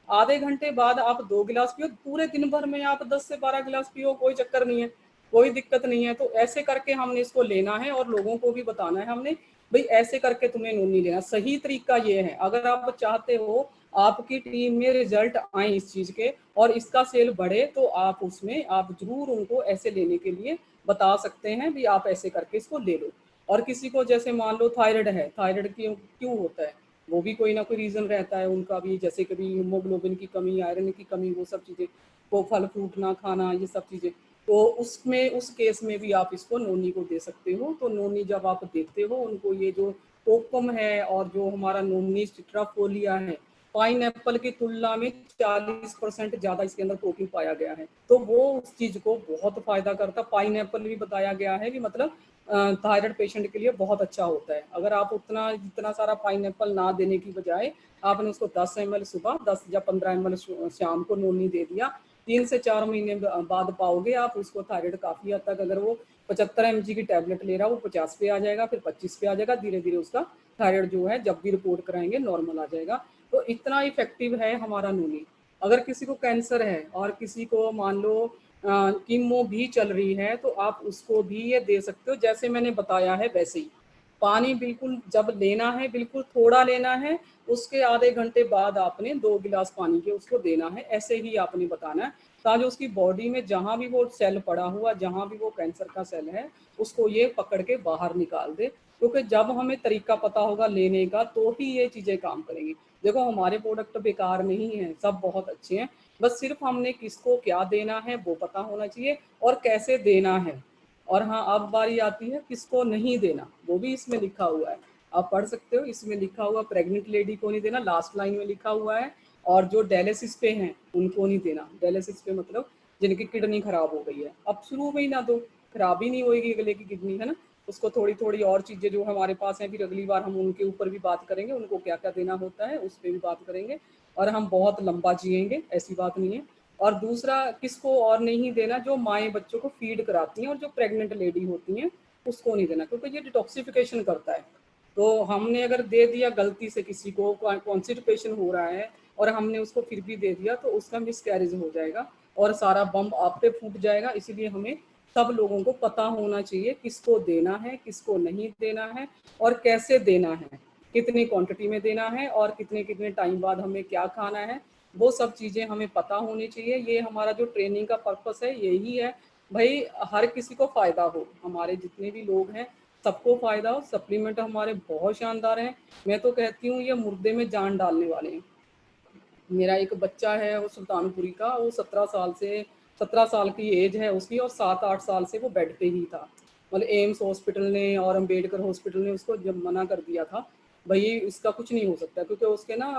आधे घंटे बाद आप 2 गिलास पियो, पूरे दिन भर में आप 10 से 12 गिलास पियो, कोई चक्कर नहीं है, कोई दिक्कत नहीं है। तो ऐसे करके हमने इसको लेना है और लोगों को भी बताना है हमने, भई ऐसे करके तुम्हें नूनी लेना। सही तरीका ये है, अगर आप चाहते हो आपकी टीम में रिजल्ट आए इस चीज़ के और इसका सेल बढ़े, तो आप उसमें आप ज़रूर उनको ऐसे लेने के लिए बता सकते हैं, भी आप ऐसे करके इसको ले लो। और किसी को जैसे मान लो थायराइड है, थायराइड क्यों क्यों होता है? वो भी कोई ना कोई रीज़न रहता है उनका भी, जैसे कभी हीमोग्लोबिन की कमी, आयरन की कमी, वो सब चीज़ें, वो फल फ्रूट ना खाना, ये सब चीज़ें। तो उसमें उस केस में भी आप इसको नोनी को दे सकते हो। तो नोनी जब आप देते हो उनको, ये जो कोकम है और जो हमारा नोनी सिट्राफोलिया है, पाइनएप्पल की तुलना में 40% ज़्यादा इसके अंदर प्रोटीन पाया गया है, तो वो उस चीज़ को बहुत फ़ायदा करता है। पाइनएप्पल भी बताया गया है कि मतलब थायराइड पेशेंट के लिए बहुत अच्छा होता है। अगर आप उतना जितना सारा पाइनएप्पल ना देने की बजाय आपने उसको 10 ml सुबह, 10 या 15 ml शाम को नोनी दे दिया, 3 से 4 महीने बाद पाओगे आप उसको थायराइड काफ़ी हद तक, अगर वो 75 mg की टैबलेट ले रहा है वो 50 पे आ जाएगा, फिर 25 पे आ जाएगा, धीरे-धीरे उसका थायराइड जो है जब भी रिपोर्ट कराएँगे नॉर्मल आ जाएगा। तो इतना इफ़ेक्टिव है हमारा नोनी। अगर किसी को कैंसर है और किसी को मान लो कीमो भी चल रही है, तो आप उसको भी ये दे सकते हो, जैसे मैंने बताया है वैसे ही। पानी बिल्कुल जब लेना है बिल्कुल थोड़ा लेना है, उसके आधे घंटे बाद आपने 2 गिलास पानी के उसको देना है, ऐसे ही आपने बताना है, ताकि उसकी बॉडी में जहाँ भी वो सेल पड़ा हुआ, जहाँ भी वो कैंसर का सेल है, उसको ये पकड़ के बाहर निकाल दे। क्योंकि जब हमें तरीका पता होगा लेने का, तो ही ये चीज़ें काम करेंगी। देखो हमारे प्रोडक्ट बेकार नहीं हैं, सब बहुत अच्छे हैं, बस सिर्फ हमने किसको क्या देना है वो पता होना चाहिए और कैसे देना है। और हाँ, अब बारी आती है किसको नहीं देना, वो भी इसमें लिखा हुआ है, आप पढ़ सकते हो। इसमें लिखा हुआ प्रेग्नेंट लेडी को नहीं देना, लास्ट लाइन में लिखा हुआ है। और जो डायलिसिस पे हैं उनको नहीं देना। डायलिसिस पे मतलब जिनकी किडनी खराब हो गई है, अब शुरू में ही ना दो, खराब ही नहीं होगी गले की किडनी, है ना। उसको थोड़ी थोड़ी और चीज़ें जो हमारे पास हैं, फिर अगली बार हम उनके ऊपर भी बात करेंगे, उनको क्या क्या देना होता है उस पर भी बात करेंगे। और हम बहुत लंबा जिएंगे, ऐसी बात नहीं है। और दूसरा किसको और नहीं देना, जो माएँ बच्चों को फीड कराती हैं और जो प्रेग्नेंट लेडी होती हैं उसको नहीं देना, क्योंकि ये डिटॉक्सिफिकेशन करता है। तो हमने अगर दे दिया गलती से किसी को, कॉन्स्टिपेशन हो रहा है और हमने उसको फिर भी दे दिया, तो उसका मिसकैरेज हो जाएगा और सारा बम आप पे फूट जाएगा। इसीलिए हमें सब लोगों को पता होना चाहिए किसको देना है, किसको नहीं देना है और कैसे देना है, कितनी क्वांटिटी में देना है और कितने कितने टाइम बाद हमें क्या खाना है, वो सब चीज़ें हमें पता होनी चाहिए। ये हमारा जो ट्रेनिंग का पर्पस है यही है भाई, हर किसी को फ़ायदा हो, हमारे जितने भी लोग हैं सबको फ़ायदा हो। सप्लीमेंट हमारे बहुत शानदार हैं, मैं तो कहती हूँ ये मुर्दे में जान डालने वाले हैं। मेरा एक बच्चा है वो सुल्तानपुरी का, वो 17 साल की एज है उसकी और 7-8 साल से वो बेड पे ही था। मतलब एम्स हॉस्पिटल ने और अम्बेडकर हॉस्पिटल ने उसको जब मना कर दिया था, भाई इसका कुछ नहीं हो सकता, क्योंकि उसके ना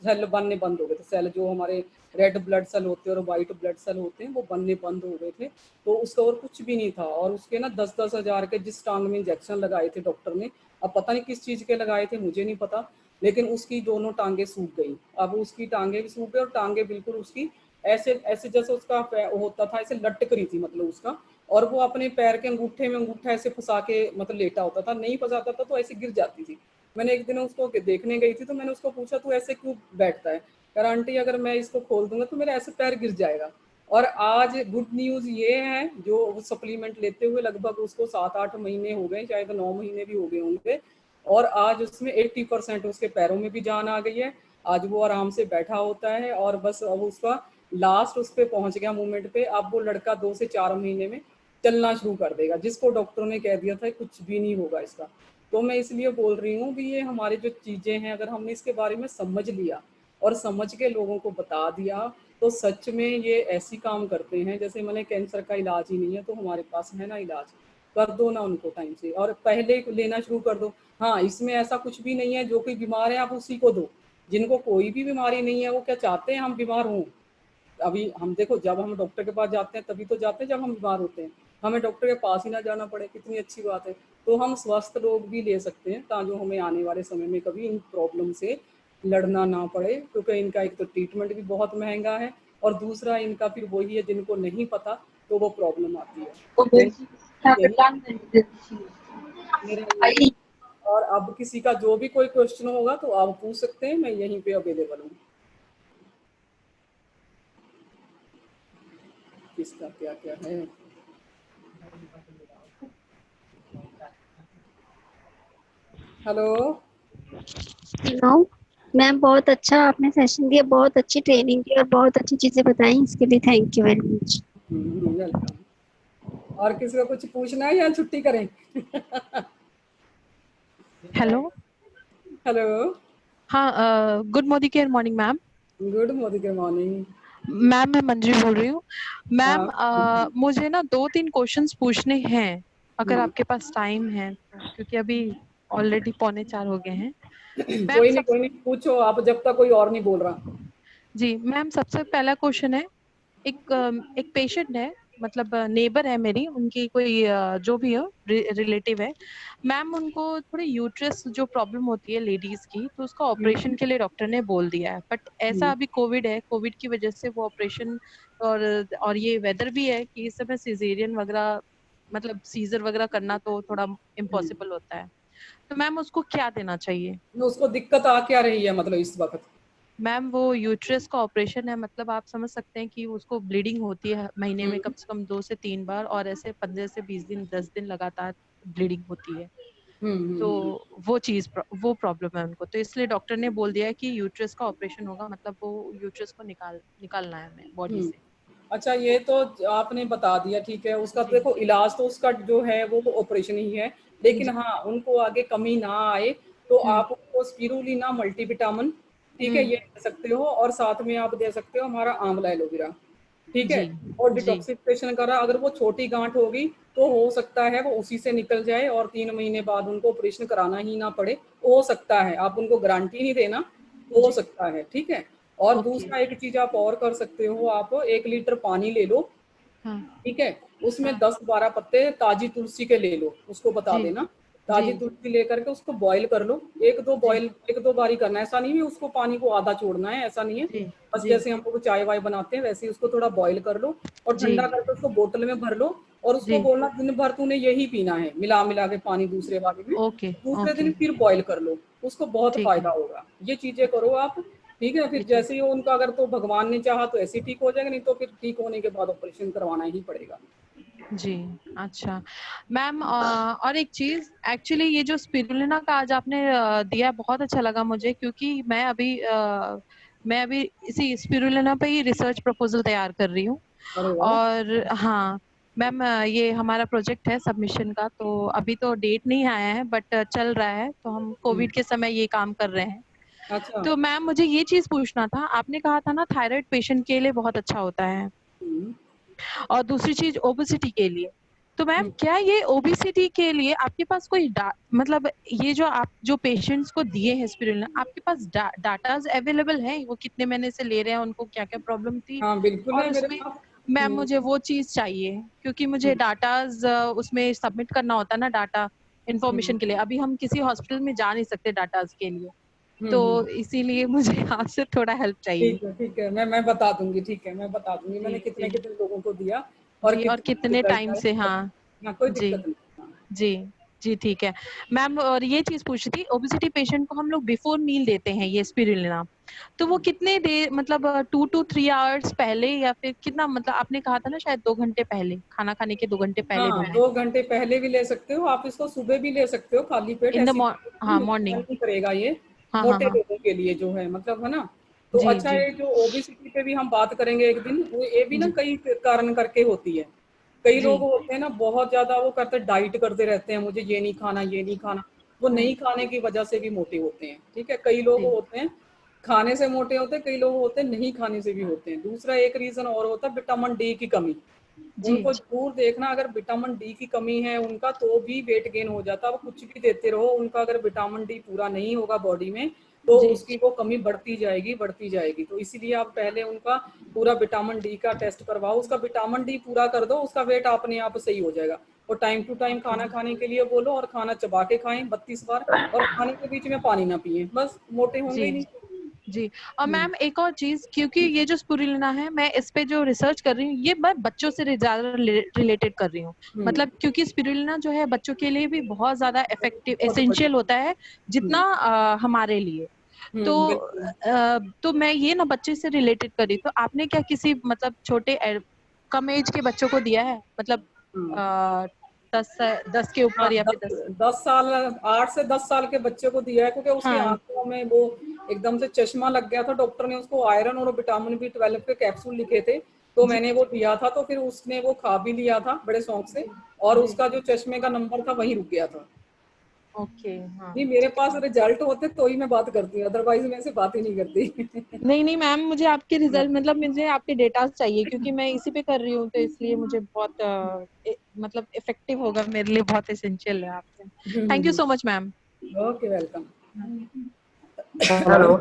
सेल बनने बंद हो गए थे। सेल जो हमारे रेड ब्लड सेल होते हैं और वाइट ब्लड सेल होते हैं वो बनने बंद हो गए थे। तो उसका और कुछ भी नहीं था, और उसके ना 10-10 हज़ार के जिस टांग में इंजेक्शन लगाए थे डॉक्टर ने, अब पता नहीं किस चीज़ के लगाए थे, मुझे नहीं पता, लेकिन उसकी दोनों टांगे सूख गई। अब उसकी टांगे भी सूख गई और टांगे बिल्कुल उसकी ऐसे ऐसे जैसे उसका होता था, ऐसे लटक रही थी मतलब उसका। और वो अपने पैर के अंगूठे में अंगूठा ऐसे फंसा के मतलब लेटा होता था, नहीं फंसाता था तो ऐसे गिर जाती थी। मैंने एक दिन उसको देखने गई थी तो मैंने उसको पूछा तू ऐसे क्यों बैठता है, कह रहा आंटी अगर मैं इसको खोल दूंगा तो मेरा ऐसे पैर गिर जाएगा। और आज गुड न्यूज़ ये है, जो सप्लीमेंट लेते हुए लगभग उसको 7-8 महीने हो गए, शायद 9 महीने भी हो गए होंगे, और आज उसमें 80% उसके पैरों में भी जान आ गई है। आज वो आराम से बैठा होता है और बस अब उसका लास्ट उस पे पहुंच गया मूवमेंट पे। अब वो लड़का 2 से 4 महीने में चलना शुरू कर देगा, जिसको डॉक्टरों ने कह दिया था कुछ भी नहीं होगा इसका। तो मैं इसलिए बोल रही हूँ कि ये हमारी जो चीज़ें हैं, अगर हमने इसके बारे में समझ लिया और समझ के लोगों को बता दिया, तो सच में ये ऐसी काम करते हैं जैसे मैंने कैंसर का इलाज ही नहीं है तो हमारे पास है ना इलाज, कर दो ना उनको टाइम से और पहले लेना शुरू कर दो। हाँ, इसमें ऐसा कुछ भी नहीं है, जो कोई बीमार है आप उसी को दो। जिनको कोई भी बीमारी नहीं है वो क्या चाहते हैं हम बीमार हों? अभी हम देखो, जब हम डॉक्टर के पास जाते हैं तभी तो जाते हैं जब हम बीमार होते हैं। हमें डॉक्टर के पास ही ना जाना पड़े, कितनी अच्छी बात है। तो हम स्वस्थ रोग भी ले सकते हैं, ताकि हमें आने वाले समय में कभी इन प्रॉब्लम से लड़ना ना पड़े, क्योंकि इनका एक तो ट्रीटमेंट भी बहुत महँगा है और दूसरा इनका फिर वही है, जिनको नहीं पता तो वो प्रॉब्लम आती है। तो यही मेरा ये है। और अब किसी का जो भी कोई क्वेश्चन होगा तो आप पूछ सकते हैं, मैं यहीं पे अवेलेबल हूँ। किसका क्या क्या है। हेलो। हेलो मैम, बहुत अच्छा आपने सेशन दिया, बहुत अच्छी ट्रेनिंग दी और बहुत अच्छी चीजें बताई, इसके लिए thank you very much. Welcome. और किसी को कुछ पूछना है या छुट्टी करें? हेलो। हेलो। हाँ, good morning ma'am. Good morning. Ma'am मैं मंजू बोल रही हूँ। मैम हाँ। मुझे ना 2-3 क्वेश्चंस पूछने हैं, अगर हम्म। आपके पास टाइम है तो, क्योंकि अभी ऑलरेडी 3:45 हो गए हैं। मैम कोई नहीं, कोई नहीं, पूछो आप, जब तक कोई और नहीं बोल रहा। जी मैम, सबसे पहला क्वेश्चन है, एक पेशेंट है, मतलब नेबर है मेरी, उनकी कोई जो भी हो रिलेटिव है मैम, उनको थोड़ी यूट्रस जो प्रॉब्लम होती है लेडीज की, तो उसका ऑपरेशन हम्म। के लिए डॉक्टर ने बोल दिया है, बट ऐसा हम्म। अभी कोविड है, कोविड की वजह से वो ऑपरेशन, और ये वेदर भी है कि इस समय सीजेरियन वगैरह, मतलब सीजर वगैरह करना तो थोड़ा हम्म। इम्पॉसिबल होता है। तो मैम उसको क्या देना चाहिए? उसको दिक्कत आ क्या रही है मतलब इस वक्त? मैम वो यूट्रस का ऑपरेशन है, मतलब आप समझ सकते हैं कि उसको ब्लीडिंग होती है महीने में कम हम्म। से कम 2 से 3 बार, और ऐसे 15 से 20 दिन 10 दिन लगातार ब्लीडिंग होती है। तो वो प्रॉब्लम है उनको, तो इसलिए डॉक्टर ने बोल दिया है कि यूट्रस का ऑपरेशन होगा, मतलब वो यूट्रस को निकालना है हमें बॉडी से। अच्छा, ये तो आपने बता दिया, ठीक है। उसका तो जी देखो इलाज तो उसका जो है वो ऑपरेशन ही है, लेकिन जी। हाँ उनको आगे कमी ना आए तो हम्म आप उनको स्पिरुलिना मल्टीविटामिन, ठीक है, हम्म। ये दे सकते हो। और साथ में आप दे सकते हो हमारा आंवला एलोवेरा, ठीक है। जी और जी डिटॉक्सिफिकेशन करा, अगर वो छोटी गांठ होगी तो हो सकता है वो उसी से निकल जाए और 3 महीने बाद उनको ऑपरेशन कराना ही ना पड़े, हो सकता है। आप उनको गारंटी नहीं देना, हो जी। सकता है, ठीक है। और ओके। दूसरा एक चीज आप और कर सकते हो, आप 1 लीटर पानी ले लो, हाँ ठीक है। उसमें हाँ। 10-12 पत्ते ताजी तुलसी के ले लो, उसको बता जी देना। जी ताजी तुलसी लेकर के उसको बॉईल कर लो, जी 1-2 बारी करना है, ऐसा नहीं है उसको पानी को आधा छोड़ना है, ऐसा नहीं है। जी बस जी जैसे हम लोग चाय वाय बनाते हैं वैसे ही उसको थोड़ा बॉईल कर लो और जी ठंडा करके उसको बोतल में भर लो। और उसको जी। बोलना दिन भर तूने यही पीना है, मिला मिला के पानी दूसरे वाले में। ओके दूसरे ओके। दिन फिर बॉईल कर लो, उसको बहुत ठीक फायदा है। होगा। ये चीजें करो आप, ठीक है। फिर ठीक है। जैसे ही उनका, अगर तो भगवान ने चाहा तो ऐसे ही ठीक हो जाएगा, नहीं तो फिर ठीक होने के बाद ऑपरेशन करवाना ही पड़ेगा। जी। अच्छा मैम, और एक चीज, एक्चुअली ये जो स्पिरुलिना का आज आपने दिया, बहुत अच्छा लगा मुझे, क्योंकि मैं अभी इसी स्पिरुलिना पे ही रिसर्च प्रपोजल तैयार कर रही हूँ। अरे वाह। और हाँ मैम, ये हमारा प्रोजेक्ट है सबमिशन का, तो अभी तो डेट नहीं आया है, बट चल रहा है, तो हम हम्म, कोविड के समय ये काम कर रहे हैं। अच्छा। तो मैम मुझे ये चीज पूछना था, आपने कहा था ना थायराइड पेशेंट के लिए बहुत अच्छा होता है, हम्म, और दूसरी चीज ओबेसिटी के लिए। तो मैम हम्म, क्या ये ओबेसिटी के लिए आपके पास कोई मतलब ये जो आप जो पेशेंट्स को दिए हैं स्पिरुलिना, आपके पास डाटाज अवेलेबल है, वो कितने महीने से ले रहे हैं, उनको क्या क्या प्रॉब्लम थी? हाँ बिल्कुल है और मेरे उसमें पास। मैम हम्म, मुझे वो चीज चाहिए, क्योंकि मुझे हम्म, डाटाज उसमें सबमिट करना होता है ना, डाटा हम्म, इंफॉर्मेशन के लिए। अभी हम किसी हॉस्पिटल में जा नहीं सकते डाटाज के लिए, तो हम्म। इसीलिए मुझे आपसे थोड़ा हेल्प चाहिए। ठीक है, ठीक है, मैं बता दूंगी, ठीक है, मैं बता दूंगी जी मैंने कितने जी कितने लोगों को दिया और जी। और कितना कितने रिजल्ट टाइम आया, से? सब हाँ बता। हाँ, कोई जी दिक्कत नहीं। हाँ। जी जी। ठीक है मैम, और ये चीज पूछी थी, ओबेसिटी पेशेंट को हम लोग बिफोर मील देते हैं ये स्पिरुलिना, तो वो कितने देर, मतलब 2 to 3 आवर्स पहले, या फिर कितना, मतलब आपने कहा था ना शायद 2 घंटे पहले, खाना खाने के 2 घंटे पहले हाँ, देना है? 2 घंटे पहले भी ले सकते हो आप, इसको सुबह भी ले सकते हो खाली पेट, इन द ऐसी हाँ नुकसान मॉर्निंग। नहीं करेगा ये। हाँ हाँ मोटे हाँ। लोगों के लिए जो है, मतलब है ना। तो जी अच्छा, जी ये जो ओबेसिटी पे भी हम बात करेंगे एक दिन, वो ये भी ना जी कई कारण करके होती है। कई जी लोग होते हैं ना बहुत ज्यादा, वो करते डाइट करते रहते हैं, मुझे ये नहीं खाना, ये नहीं खाना। वो हम्म, नहीं खाने की वजह से भी मोटे होते हैं, ठीक है। कई लोग जी होते हैं खाने से मोटे होते हैं, कई लोग होते हैं नहीं खाने से भी होते हैं। दूसरा एक रीजन और होता है विटामिन डी की कमी। जी उनको जी जरूर देखना, अगर विटामिन डी की कमी है उनका तो भी वेट गेन हो जाता है। वो कुछ भी देते रहो, उनका अगर विटामिन डी पूरा नहीं होगा बॉडी में तो जी उसकी वो कमी बढ़ती जाएगी, बढ़ती जाएगी। तो इसीलिए आप पहले उनका पूरा विटामिन डी का टेस्ट करवाओ, उसका विटामिन डी पूरा कर दो, उसका वेट अपने आप सही हो जाएगा। और टाइम टू टाइम ओके। खाना खाने के लिए बोलो, और खाना चबा के खाएं 32 बार, और खाने के बीच में पानी ना पिए, बस मोटे होंगे जी ही नहीं। जी। और हम्म, मैम एक और चीज, क्योंकि ये जो स्पिरुलिना है, मैं इस पे जो रिसर्च कर रही हूँ, ये मैं बच्चों से ज्यादा रिलेटेड कर रही हूँ। हम्म, मतलब क्योंकि स्पिरुलिना जो है बच्चों के लिए भी बहुत ज्यादा इफेक्टिव बहुत एसेंशियल बढ़िया। होता है, जितना हम्म, हमारे लिए। तो बिल्कुल। तो मैं ये ना बच्चे से रिलेटेड करी, तो आपने क्या किसी मतलब छोटे कम एज के बच्चों को दिया है, मतलब हाँ, आ, 10 के हाँ, ऊपर या फिर 10 10? 10 साल, 8 से 10 साल के बच्चे को दिया है, क्योंकि उसकी हाँ आंखों में वो एकदम से चश्मा लग गया था। डॉक्टर ने उसको आयरन और विटामिन बी 12 के कैप्सूल लिखे थे, तो जी मैंने वो दिया था, तो फिर उसने वो खा भी लिया था बड़े शौक से। जी और जी। उसका जो चश्मे का नंबर था वहीं रुक गया था। ओके। हाँ नहीं, मेरे ठीक पास है। रिजल्ट होते तो ही मैं बात करती हूँ, अदरवाइज मैं ऐसे बात ही नहीं करती। नहीं नहीं मैम, मुझे आपके हाँ, रिजल्ट, मतलब मुझे आपके डेटा चाहिए, क्योंकि मैं इसी पे कर रही हूँ, तो इसलिए मुझे बहुत मतलब इफेक्टिव होगा मेरे लिए, बहुत एसेंशियल है आपसे। Thank you so much ma'am. Okay, welcome. Hello.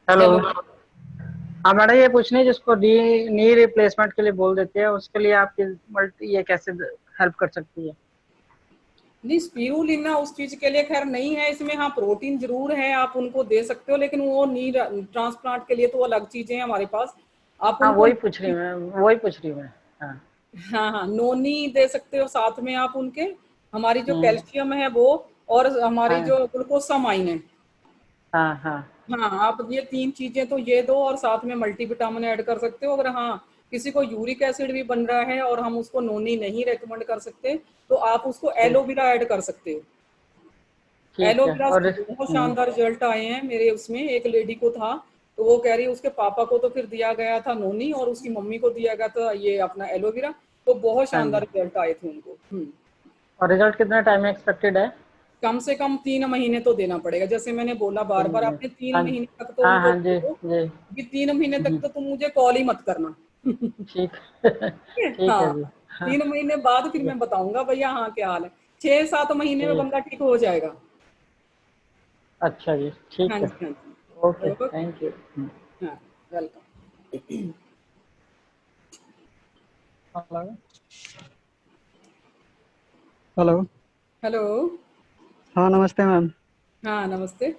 Hello. Hello. हाँ मैडम, ये पूछनी है, जिसको नी रिप्लेसमेंट के लिए बोल देते हैं, उसके लिए आपकी मल्टी ये कैसे हेल्प कर सकती है? नहीं, स्पिरुलिना उस चीज के लिए खैर नहीं है इसमें। हाँ, प्रोटीन जरूर है, आप उनको दे सकते हो, लेकिन वो नी ट्रांसप्लांट के लिए तो अलग चीजें हैं हमारे पास। आप हाँ उनको वही पूछ रही हूँ मैं, वही पूछ रही हूँ मैं। हाँ। हाँ हाँ, नोनी दे सकते हो साथ में आप उनके। हमारी जो हम्म। कैल्शियम है वो, और हमारी हाँ जो ग्लूकोसामाइन है। हाँ हाँ। हाँ, आप ये 3 चीजें तो ये दो, और साथ में मल्टीविटामिन ऐड कर सकते हो। अगर हाँ किसी को यूरिक एसिड भी बन रहा है और हम उसको नोनी नहीं रेकमेंड कर सकते, तो आप उसको ठीक। एलोवेरा ऐड कर सकते हो। ठीक है। एलोवेरा और से बहुत शानदार रिजल्ट आए हैं मेरे। उसमें एक लेडी को था, तो वो कह रही है उसके पापा को तो फिर दिया गया था नोनी, और उसकी मम्मी को दिया गया था ये अपना एलोवेरा, तो बहुत हाँ जी, शानदार रिजल्ट आए थे उनको। और रिजल्ट कितने टाइम में एक्सपेक्टेड है? कम से कम 3 महीने तो देना पड़ेगा, जैसे मैंने बोला बार 3 बार, महीने। आपने तीन हाँ जी, महीने तक तो हाँ उनको हाँ जी बोलो जी। कि 3 महीने तक हम्म, तो तुम मुझे कॉल ही मत करना। ठीक ठीक है हाँ, जी। हाँ 3 महीने बाद फिर ठीक है। मैं बताऊंगा भैया हाँ क्या हाल है। 6-7 महीने में ठीक। बंदा ठीक हो जाएगा। अच्छा जी, हाँ ठीक है। जी, हाँ जी। Okay, okay, thank you. हाँ, वेलकम। हेलो। हेलो। हाँ नमस्ते मैम। हाँ, नमस्ते।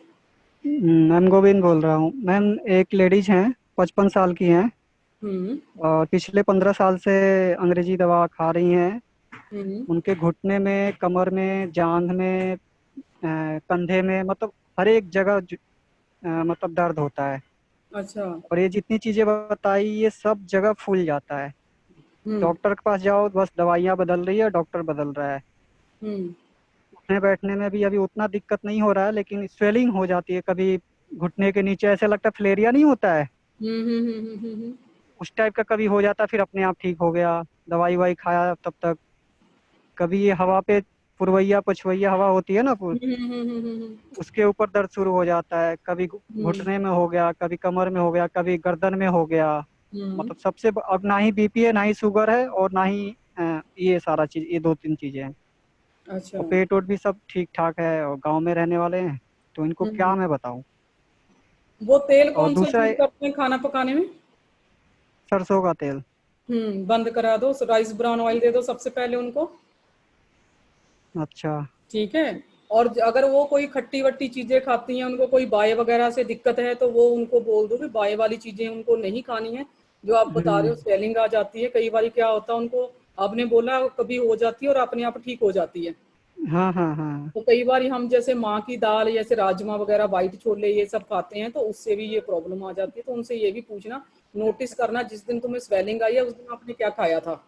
मैम गोविंद बोल रहा हूँ मैम। एक लेडीज हैं, 55 साल की हैं, हम्म। और पिछले 15 साल से अंग्रेजी दवा खा रही हैं। हम्म। उनके घुटने में, कमर में, जांघ में, कंधे में, मतलब हर एक जगह मतलब दर्द होता है। अच्छा। और ये जितनी चीजें बताई ये सब जगह फूल जाता है। हम्म। डॉक्टर के पास जाओ, बस दवाइयाँ बदल रही है, डॉक्टर बदल रहा है। हम्म। उठने बैठने में भी अभी उतना दिक्कत नहीं हो रहा है, लेकिन स्वेलिंग हो जाती है कभी घुटने के नीचे, ऐसे लगता है फ्लेरिया नहीं होता है, हम्म। हम्म। हम्म। हम्म। हम्म। उस टाइप का कभी हो जाता, फिर अपने आप ठीक हो गया। दवाई वाई खाया तब तक। कभी ये हवा पे पुरवैया पछवैया हवा होती है ना, हम्म। हम्म। हम्म। हम्म। हम्म। उसके ऊपर दर्द शुरू हो जाता है। कभी हम्म। घुटने में हो गया, कभी कमर में हो गया, कभी गर्दन में हो गया। हम्म। मतलब अब ना ही बीपी है, ना ही शुगर है, और ना ही ये सारा चीज, ये दो तीन चीजें हैं। अच्छा। और पेट वोट भी सब ठीक ठाक है, और गांव में रहने वाले हैं, तो इनको क्या हम्म। मैं बताऊं। वो तेल और कौन सा दूसरा यूज करते हैं खाना पकाने में? सरसों का तेल। बंद करा दो, राइस ब्राउन ऑयल दे दो सबसे पहले उनको। अच्छा। ठीक है। और अगर वो कोई खट्टी वट्टी चीजें खाती हैं, उनको कोई बाय वगैरह से दिक्कत है, तो वो उनको बोल दो कि बाय वाली चीजें उनको नहीं खानी है। जो आप बता रहे हो हम्म। स्वेलिंग आ जाती है, कई बार क्या होता है उनको, आपने बोला कभी हो जाती है और अपने आप ठीक हो जाती है। हाँ हाँ हाँ। तो कई बार हम जैसे माँ की दाल, जैसे राजमा वगैरह, वाइट छोले, ये सब खाते हैं, तो उससे भी ये प्रॉब्लम आ जाती है। तो उनसे ये भी पूछना, नोटिस करना जिस दिन तुम्हें स्वेलिंग आई है उस दिन आपने क्या खाया था।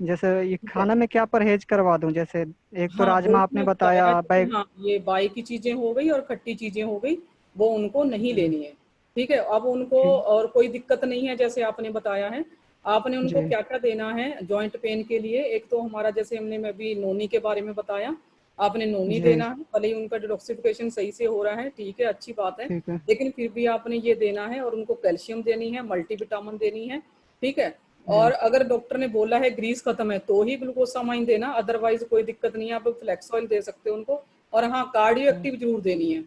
जैसे ये ठीक है। खाना में क्या परहेज करवा दूं? जैसे एक तो हाँ, वही राजमा आपने मैं बताया बताया, जैसे, हाँ, ये बाई की चीजें हो गई और खट्टी चीजें हो गई, वो उनको नहीं हम्म, लेनी है। ठीक है। अब उनको ठीक। और कोई दिक्कत नहीं है जैसे आपने बताया है। आपने उनको जी क्या क्या देना है जॉइंट पेन के लिए? एक तो हमारा जैसे हमने मैं भी नोनी के बारे में बताया, आपने नोनी जी। देना है। भले ही उनका डिटॉक्सिफिकेशन सही से हो रहा है, ठीक है, अच्छी बात है, ठीक है। लेकिन फिर भी आपने ये देना है। और उनको कैल्शियम देनी है, मल्टीविटामिन देनी है। ठीक है। जी और अगर डॉक्टर ने बोला है ग्रीस खत्म है तो ही ग्लूकोसामाइन देना, अदरवाइज कोई दिक्कत नहीं है, आप फ्लेक्स ऑयल दे सकते हो उनको। और हाँ, कार्डियो हम्म, एक्टिव जरूर देनी है।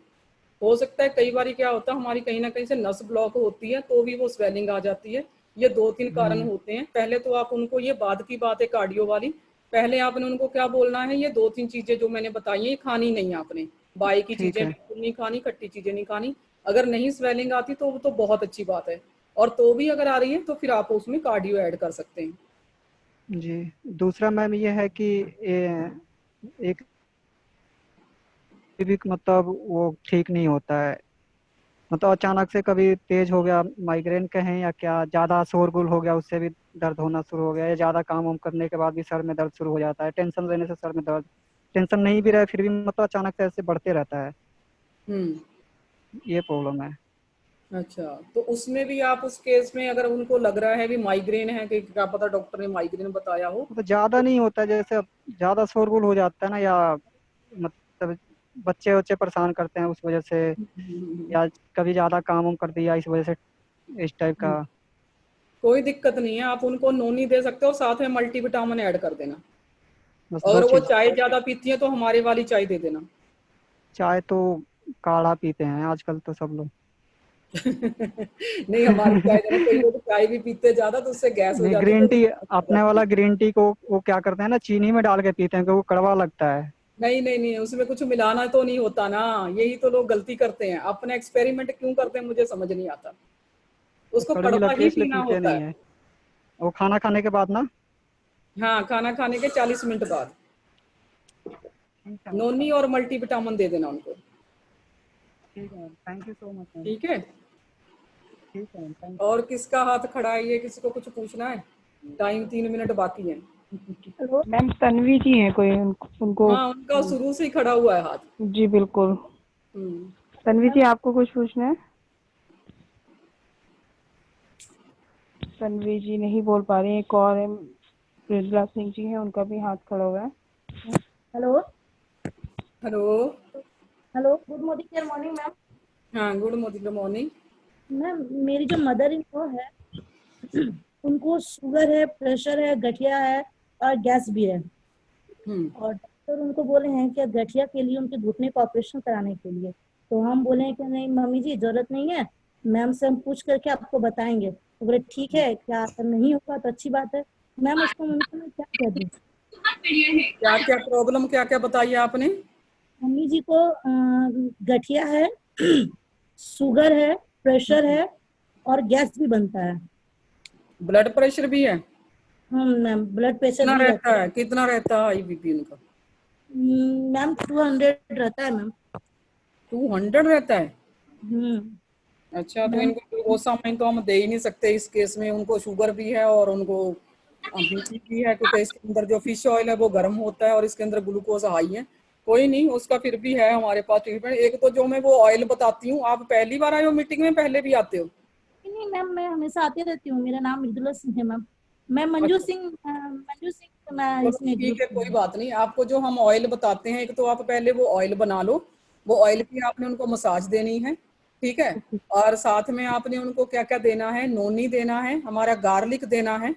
हो सकता है कई बार क्या होता है हमारी कहीं ना कहीं से नस ब्लॉक होती है, तो भी वो स्वेलिंग आ जाती है। ये 2-3 कारण हम्म, होते हैं। पहले तो आप उनको, ये बाद की बात है कार्डियो वाली, पहले आपने उनको क्या बोलना है, ये 2-3 चीजें जो मैंने बताई है ये खानी नहीं है आपने। बाई की ठीक चीजें है। बिल्कुल नहीं खानी, खट्टी चीजें नहीं खानी। अगर नहीं स्वेलिंग आती तो वो तो बहुत अच्छी बात है। और तो भी अगर आ रही है तो फिर आप उसमें कार्डियो ऐड कर सकते हैं। जी। दूसरा मैम ये है कि एक भी मतलब वो ठीक नहीं होता है। मतलब अचानक से कभी तेज हो गया, माइग्रेन कहें या क्या, ज्यादा शोरगुल हो गया उससे भी दर्द होना शुरू हो गया, या ज्यादा काम वाम करने के बाद भी सर में दर्द शुरू हो जाता है, टेंशन लेने से सर में दर्द, टेंशन नहीं भी रहे फिर भी मतलब अचानक से ऐसे बढ़ते रहता है। हम्म। ये प्रॉब्लम है। अच्छा, तो उसमें भी आप उस केस में अगर उनको लग रहा है भी माइग्रेन है, कि क्या पता डॉक्टर ने माइग्रेन बताया हो। मतलब ज्यादा नहीं होता है, जैसे अब ज्यादा शोरगुल हो जाता है ना, या मतलब बच्चे बच्चे परेशान करते हैं उस वजह से, या कभी ज्यादा काम वाम कर दिया इस वजह से, इस टाइप का। कोई दिक्कत नहीं है, आप उनको नोनी दे सकते हो, साथ में मल्टीविटामिन ऐड कर देना। बस दो अगर वो चीज। चाय ज्यादा पीती है तो हमारे वाली चाय दे देना। चाय तो काढ़ा पीते हैं आजकल तो सब लोग। नहीं, हमारी चाय देना, कई लोग चाय भी पीते ज्यादा तो उससे गैस हो नहीं, जाती है, ग्रीन तो टी, दिक्कत हो अपने जाती वाला है। ग्रीन टी को वो क्या करते हैं ना, चीनी में डाल के पीते हैं क्योंकि वो कड़वा लगता है। नहीं नहीं नहीं, उसमें कुछ मिलाना तो नहीं होता ना। यही तो लोग गलती करते हैं, अपने एक्सपेरिमेंट क्यों करते हैं मुझे समझ नहीं आता। वो उसको कड़वी कड़वा लगती है ही इसलिए पीना पीते होता नहीं है। है। वो खाना खाने के बाद ना। हाँ, खाना खाने के 40 मिनट बाद ठीक है मैम। नोनी और मल्टीविटामिन दे देना उनको। ठीक है ma'am, thank you so much ma'am. ठीक है। ठीक है मैम, थैंक और किसका हाथ खड़ा है? ये किसी को कुछ पूछना है? टाइम 3 मिनट बाकी है। हेलो मैम तन्वी जी हैं कोई, उनको हाँ, उनका शुरू से ही खड़ा हुआ है हाथ। जी बिल्कुल। तन्वी जी आपको कुछ पूछना है? तन्वी जी नहीं बोल पा रही हैं। एक और है, मृदुला सिंह जी हैं, उनका भी हाथ खड़ा हुआ है। Hello hello. Hello, good morning ma'am. हाँ, गुड मॉर्निंग। मैम मेरी जो मदर इन लॉ है उनको शुगर है, प्रेशर है, गठिया है और गैस भी है। हम्म। और डॉक्टर उनको बोले हैं कि गठिया के लिए उनके घुटने का ऑपरेशन कराने के लिए। तो हम बोले हैं कि नहीं मम्मी जी जरूरत नहीं है, मैम से हम पूछ करके आपको बताएंगे। तो बोले ठीक है, क्या अगर नहीं होगा तो अच्छी बात है। मैम उसको उनको मैं क्या कह दूँ? क्या क्या प्रॉब्लम, क्या क्या बताइए आपने? मम्मी जी को गठिया है, शुगर है, प्रेशर है और गैस भी बनता है। ब्लड प्रेशर भी है? मैम ब्लड प्रेशर कितना भी रहता रहता है, कितना रहता है हाई बीपी उनका? है। मैम 200 रहता है मैम। 200 रहता है? हम्म अच्छा, तो मैम इनको ग्लूकोसामाइन तो हम दे ही नहीं सकते इस केस में। उनको शुगर भी है और उनको बीपी भी है, क्योंकि इसके अंदर जो फिश ऑयल है वो गर्म होता है और इसके अंदर ग्लूकोज हाई है। कोई नहीं, उसका फिर भी है हमारे पास ट्रीटमेंट। एक तो जो मैं वो ऑयल बताती हूँ, आप पहली बार आए हो मीटिंग में, पहले भी आते हो? नहीं मैम, मैं हमेशा आती रहती हूँ। मेरा नाम मृदुला सिंह है मैम। मैं मंजू अच्छा, सिंह मैं चलो इसमें ठीक ग्रुप है, में कोई हूँ। बात नहीं। आपको जो हम ऑयल बताते हैं, एक तो आप पहले वो ऑयल बना लो। वो ऑयल की आपने उनको मसाज देनी है, ठीक है। और साथ में आपने उनको क्या क्या देना है, नोनी देना है, हमारा गार्लिक देना है।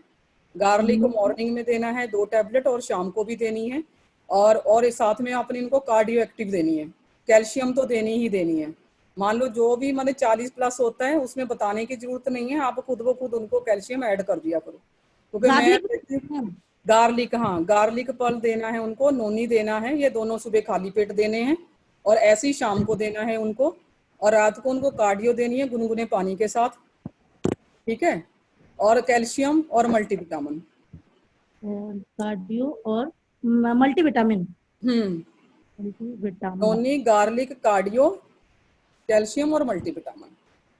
गार्लिक मॉर्निंग में देना है 2 टैबलेट, और शाम को भी देनी है। और इस साथ में आपने इनको कार्डियो एक्टिव देनी है। कैल्शियम तो देनी ही देनी है। मान लो जो भी मैंने 40+ होता है, उसमें बताने की जरूरत नहीं है, आप खुद ब खुद उनको कैल्शियम ऐड कर दिया करो, क्योंकि मैं गार्लिक मैम। गार्लिक, हाँ गार्लिक पल देना है उनको, नोनी देना है, ये दोनों सुबह खाली पेट देने हैं। और ऐसे ही शाम को देना है उनको। और रात को उनको कार्डियो देनी है गुनगुने पानी के साथ, ठीक है। और कैल्शियम और मल्टीविटामिन। कार्डियो और मल्टीविटामिन। हम्म। मल्टीविटामिन। नोनी, गार्लिक, कार्डियो, कैल्शियम और मल्टीविटामिन।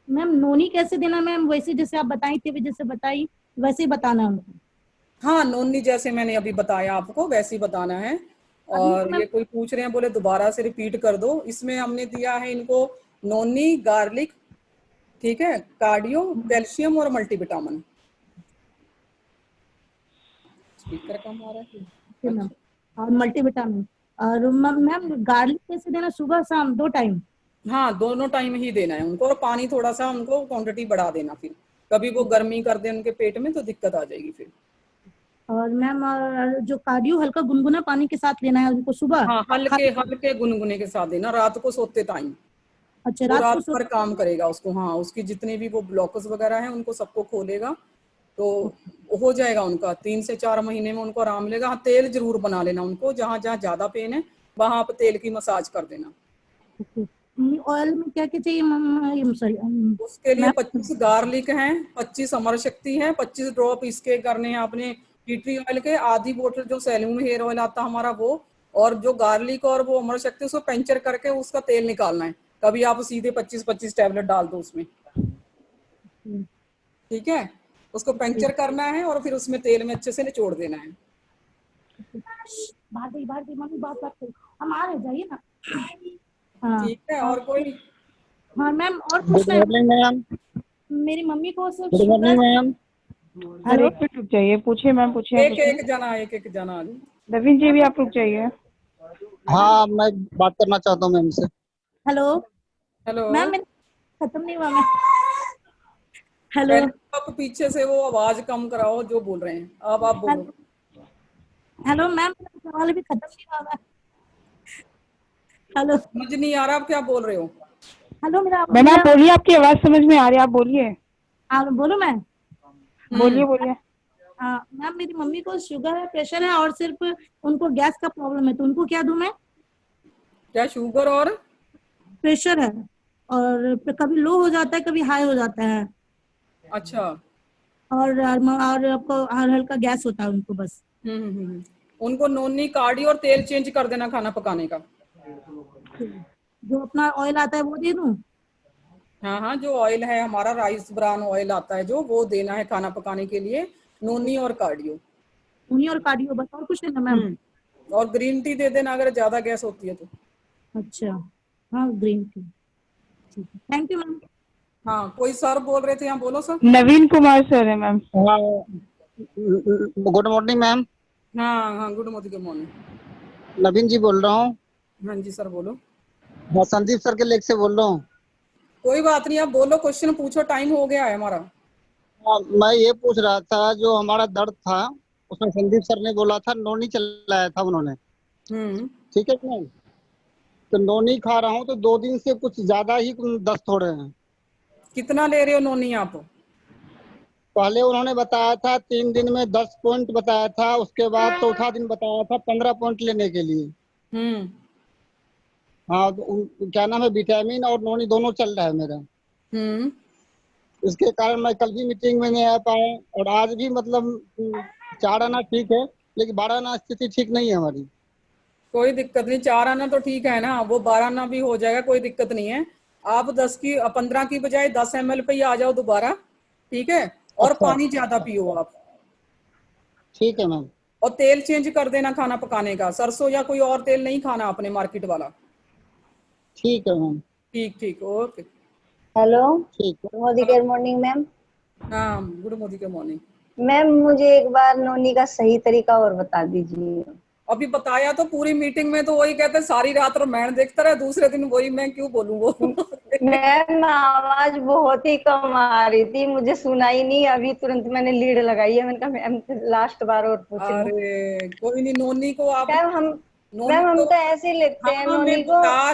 मैम नोनी कैसे देना मैम? वैसे जैसे आप बताई थी, जैसे बताई वैसे ही बताना है उनको? हाँ, नोनी जैसे मैंने अभी बताया आपको वैसे ही बताना है। अभी तो और मैम ये कोई पूछ रहे हैं, बोले दोबारा से रिपीट कर दो। इसमें हमने दिया है इनको नोनी, गार्लिक, ठीक है, कार्डियो, कैल्शियम और मल्टीविटामिन। स्पीकर कम आ रहा है। मैम अच्छा, और मल्टीविटामिन। और मैम गार्लिक कैसे देना? सुबह शाम 2 टाइम? हाँ दोनों टाइम ही देना है उनको। और पानी थोड़ा सा उनको क्वांटिटी बढ़ा देना, फिर कभी वो गर्मी कर दे उनके पेट में तो दिक्कत आ जाएगी फिर। और मैम जो कार्डियो हल्का गुनगुना पानी के साथ लेना है उनको सुबह हाँ, हल्के खाली? हल्के गुनगुने के साथ देना रात को सोते टाइम। अच्छा, वो रात को रात सो। भर काम करेगा उसको, हाँ उसकी जितने भी वो ब्लॉकस वगैरह हैं उनको सबको खोलेगा। तो हो जाएगा उनका 3 से 4 महीने में उनको आराम मिलेगा। हाँ, तेल जरूर बना लेना उनको, जहाँ जहाँ ज्यादा पेन है वहां आप तेल की मसाज कर देना। ऑयल में क्या क्या चाहिए मैम? सॉरी उसके लिए मैम। 25 गार्लिक हैं, 25 अमर शक्ति है, 25 ड्रॉप इसके करने हैं आपने टी ट्री ऑयल के, आधी बोतल जो सैलून हेयर ऑयल आता हमारा वो। और जो गार्लिक और वो अमर शक्ति, उसको पंचर करके उसका तेल निकालना है। कभी आप सीधे 25-25 टैबलेट डाल दो उसमें, ठीक है। उसको पंचर करना है और फिर उसमें तेल में अच्छे से निचोड़ देना है। बाहर गई मम्मी, बात बात करो, हम आ रहे, जाइए ना। हाँ। ठीक है, और कोई? हाँ मैम और गुड पूछना है। Morning ma'am. मेरी मम्मी को सिर्फ good sugar. Morning ma'am. Sir hello. एक मिनट रुक जाइए, पूछिए मैम, पूछिए, एक पूछिए। एक जना, एक एक जना आ जाए। नवीन जी भी आप रुक जाइए। हाँ, मैं बात करना चाहता हूँ मैम से। Hello hello. मैम, मेरा खत्म नहीं हुआ मैम। हेलो पहले तो आप पीछे से वो आवाज कम कराओ जो बोल रहे हैं, अब आप बोलो। हेलो हेलो मैम, मेरा सवाल अभी खत्म नहीं हुआ मैम। हेलो समझ नहीं आ रहा आप क्या बोल रहे हो। हेलो मेरा मैम आप मेरा बोलिए, आपकी आवाज समझ में आ रही है, आप बोलिए। बोलो मैम। बोलिए बोलिए। हाँ मैम, मेरी मम्मी को शुगर है, प्रेशर है और सिर्फ उनको गैस का प्रॉब्लम है, तो उनको क्या दूं मैं? क्या शुगर और? प्रेशर है और कभी लो हो जाता है, कभी हाई हो जाता है। अच्छा। और आपको हर हल्का गैस होता है उनको बस। उनको नोनी, कार्डी और तेल चेंज कर देना खाना पकाने का। जो अपना ऑयल आता है वो दे दूं? हाँ हाँ, जो ऑयल है हमारा राइस ब्रान ऑयल आता है जो, वो देना है खाना पकाने के लिए, नोनी और कार्डियो। उन्हीं और कार्डियो बस, और कुछ नहीं ना मैम? और ग्रीन टी दे देना अगर ज्यादा गैस होती है तो। अच्छा, हाँ ग्रीन टी, ठीक है, थैंक यू मैम। हाँ, कोई सर बोल रहे थे, यहाँ बोलो सर। नवीन कुमार सर है मैम। Good morning ma'am. हाँ हाँ, गुड मॉर्निंग, गुड मॉर्निंग। नवीन जी बोल रहा हूँ। हाँ जी सर बोलो। मैं संदीप सर के लेग से बोल रहा हूँ। कोई बात नहीं, आप बोलो, क्वेश्चन पूछो, टाइम हो गया है हमारा। मैं ये पूछ रहा था, जो हमारा दर्द था उसमें संदीप सर ने बोला था नोनी चलाया था उन्होंने, ठीक है मैम? तो नोनी खा रहा हूँ तो 2 दिन से कुछ ज्यादा ही दस्त हो रहे हैं। कितना ले रहे हो नोनी आप? पहले उन्होंने बताया था 3 दिन में 10 पॉइंट बताया था, उसके बाद चौथा दिन बताया था 15 पॉइंट लेने के लिए। हाँ, तो क्या नाम है, विटामिन और नोनी दोनों चल रहा है मेरा। इसके कारण मैं कल भी मीटिंग में नहीं आ पाया, और आज भी मतलब 4 आना ठीक है, लेकिन 12 आना स्थिति ठीक नहीं है हमारी। कोई दिक्कत नहीं, 4 आना तो ठीक है ना, वो 12 आना भी हो जाएगा, कोई दिक्कत नहीं है। आप 15 की बजाय 10 ml पे ही आ जाओ दोबारा, ठीक है? और अच्छा, पानी ज्यादा पियो आप। ठीक है मैम। और तेल चेंज कर देना खाना पकाने का, सरसों या कोई और तेल नहीं खाना आपने मार्केट वाला। ठीक है मैम। ठीक ठीक, ओके। हेलो, ठीक है। गुड मोदी गुड मॉर्निंग मैम। हाँ, good morning, good morning. Ma'am मुझे एक बार नोनी का सही तरीका और बता दीजिए। अभी बताया तो, पूरी मीटिंग में तो वही कहते, सारी रात रामायण देखता रहा, दूसरे दिन वही, मैं क्यों बोलूं वो। मैम आवाज बहुत ही कम आ रही थी, मुझे सुनाई नहीं, अभी तुरंत मैंने लीड लगाई है, मैंने कहा मैम लास्ट बार और पूछ लूं। अरे कोई नहीं, नोनी को आप, नोनी मैम हम को, तो ऐसे ही लेते हैं हाँ मैं नोनी को। बता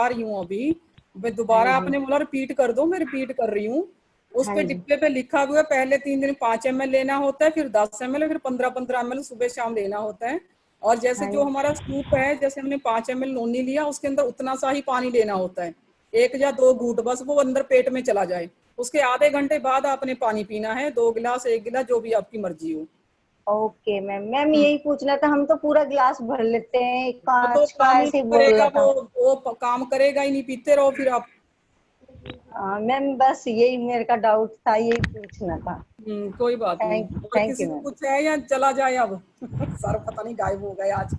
रही हूँ अभी। मैं हाँ दोबारा, जी, आपने बोला रिपीट कर दो, मैं रिपीट कर रही हूँ। उस हाँ पे जी, डिब्बे पे लिखा हुआ है, पहले 3 दिन 5 ml लेना होता है, फिर 10 ml, फिर 15 ml सुबह शाम लेना होता है। और जैसे हाँ जो जी, हमारा स्कूप है, जैसे हमने 5 ml नोनी लिया, उसके अंदर उतना सा ही पानी लेना होता है, 1 या 2 घूंट, बस वो अंदर पेट में चला जाए। उसके आधे घंटे बाद आपने पानी पीना है, 2 गिलास 1 गिलास, जो भी आपकी मर्जी हो। Okay ma'am. मैम यही पूछना था, हम तो पूरा गिलास भर लेते हैं, तो कांच का काम ही ऐसे ही नहीं बोल करेगा रहा था। वो काम करेगा ही नहीं, पीते रहो फिर आप। मैम बस यही मेरे का डाउट था, यही पूछना था। कोई बात नहीं। और थैंक किसी यू को मैम। कुछ है या चला जाए अब? सर पता नहीं गायब हो गए आज।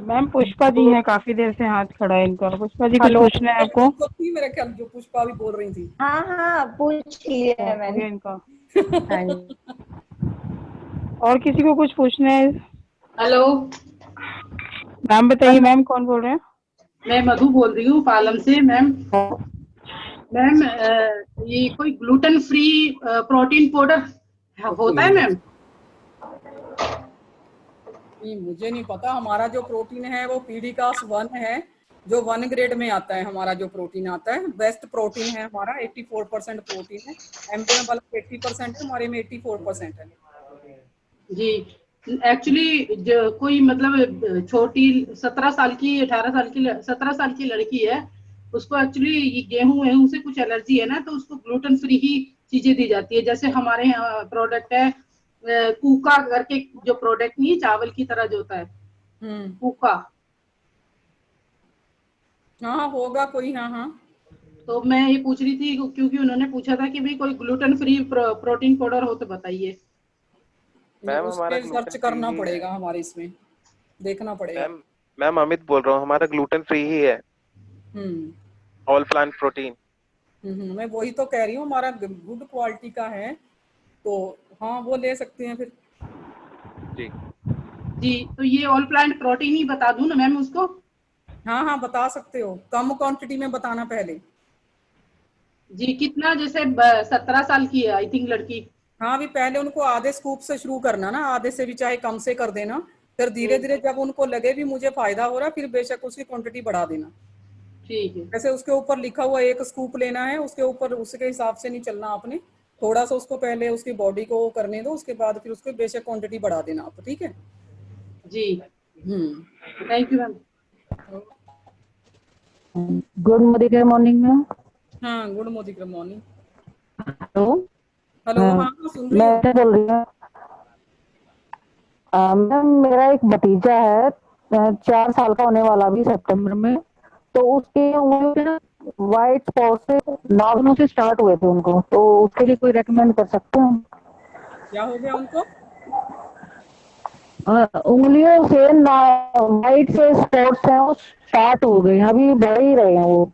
मैम पुष्पा जी हैं, काफी देर से हाथ खड़ा है इनका। पुष्पा जी कुछ हेलो, पूछना है आपको? तो थी मेरे ख्याल, जो पुष्पा भी बोल रही थी। हाँ हाँ पूछ लिया है हो मैंने। गया इनका। हाँ जी। और किसी को कुछ पूछना है? हेलो, नाम बताइए मैम, कौन बोल रहे हैं? मैं मधु बोल रही हूँ पालम से। मैम, मैम ये कोई ग्लूटेन फ्री प्रोटीन पाउडर होता है मैम? नहीं, मुझे नहीं पता। हमारा जो प्रोटीन है वो पीडिकास 1 है, जो 1 ग्रेड में आता है। हमारा जो प्रोटीन आता है, बेस्ट प्रोटीन है हमारा, 84% प्रोटीन है। एमपी में बल्कि 80% है, हमारे में 84% है। जी, एक्चुअली कोई मतलब छोटी 17 साल की 18 साल की 17 साल की लड़की है, उसको एक्चुअली ये गेहूं वेहूं से कुछ एलर्जी है ना, तो उसको ग्लूटेन फ्री ही चीजें दी जाती है। जैसे हमारे यहाँ प्रोडक्ट है कूका करके, जो प्रोडक्ट नहीं चावल की तरह जो होता है, कूका। हाँ होगा कोई, हाँ हाँ। तो मैं ये पूछ रही थी क्योंकि उन्होंने पूछा था कि भाई कोई ग्लूटेन फ्री प्रोटीन पाउडर हो तो बताइए। मैम उस हमारा पे सर्च ग्लूटेन फ्री करना ही है। पड़ेगा, हमारे इसमें देखना पड़ेगा। मैम मैम अमित बोल रहा हूँ, हमारा ग्लूटेन फ्री ही है, हम्म ऑल प्लांट प्रोटीन। मैं वही तो कह रही हूँ, हमारा गुड क्वालिटी का है, तो हाँ वो ले सकते हैं फिर। जी जी, तो ये ऑल प्लांट प्रोटीन ही बता दूं ना मैम उसको? हाँ हाँ बता सकते हो, कम क्वांटिटी में बताना पहले। जी, कितना? जैसे 17 साल की है आई थिंक लड़की। हाँ, अभी पहले उनको आधे स्कूप से शुरू करना ना, आधे से भी चाहे कम से कर देना। फिर धीरे धीरे जब उनको लगे भी मुझे फायदा हो रहा, फिर बेशक उसकी क्वांटिटी बढ़ा देना। ठीक है जैसे उसके ऊपर लिखा हुआ 1 स्कूप लेना है, उसके ऊपर उसके हिसाब से नहीं चलना आपने। थोड़ा सा उसको पहले उसकी बॉडी को करने दो, उसके बाद फिर उसके बेशक क्वांटिटी बढ़ा देना आप, ठीक है? जी, hmm thank you ma'am. Good morning ma'am. हाँ, गुड मॉर्निंग। हेलो, हेलो, हाँ सुन रही हूँ। मैं बोल रही हूँ मैम, मेरा एक भतीजा है 4 साल का होने वाला भी सितंबर में। तो उसके उंगलियों पे ना वाइट स्पॉट से नाखूनों से स्टार्ट हुए थे उनको, तो उसके लिए कोई रेकमेंड कर सकते हैं? क्या हो गया उनको? उंगलियों से वाइट से स्पॉट्स हैं वो स्टार्ट हो गए हैं, अभी बढ़ ही रहे हैं वो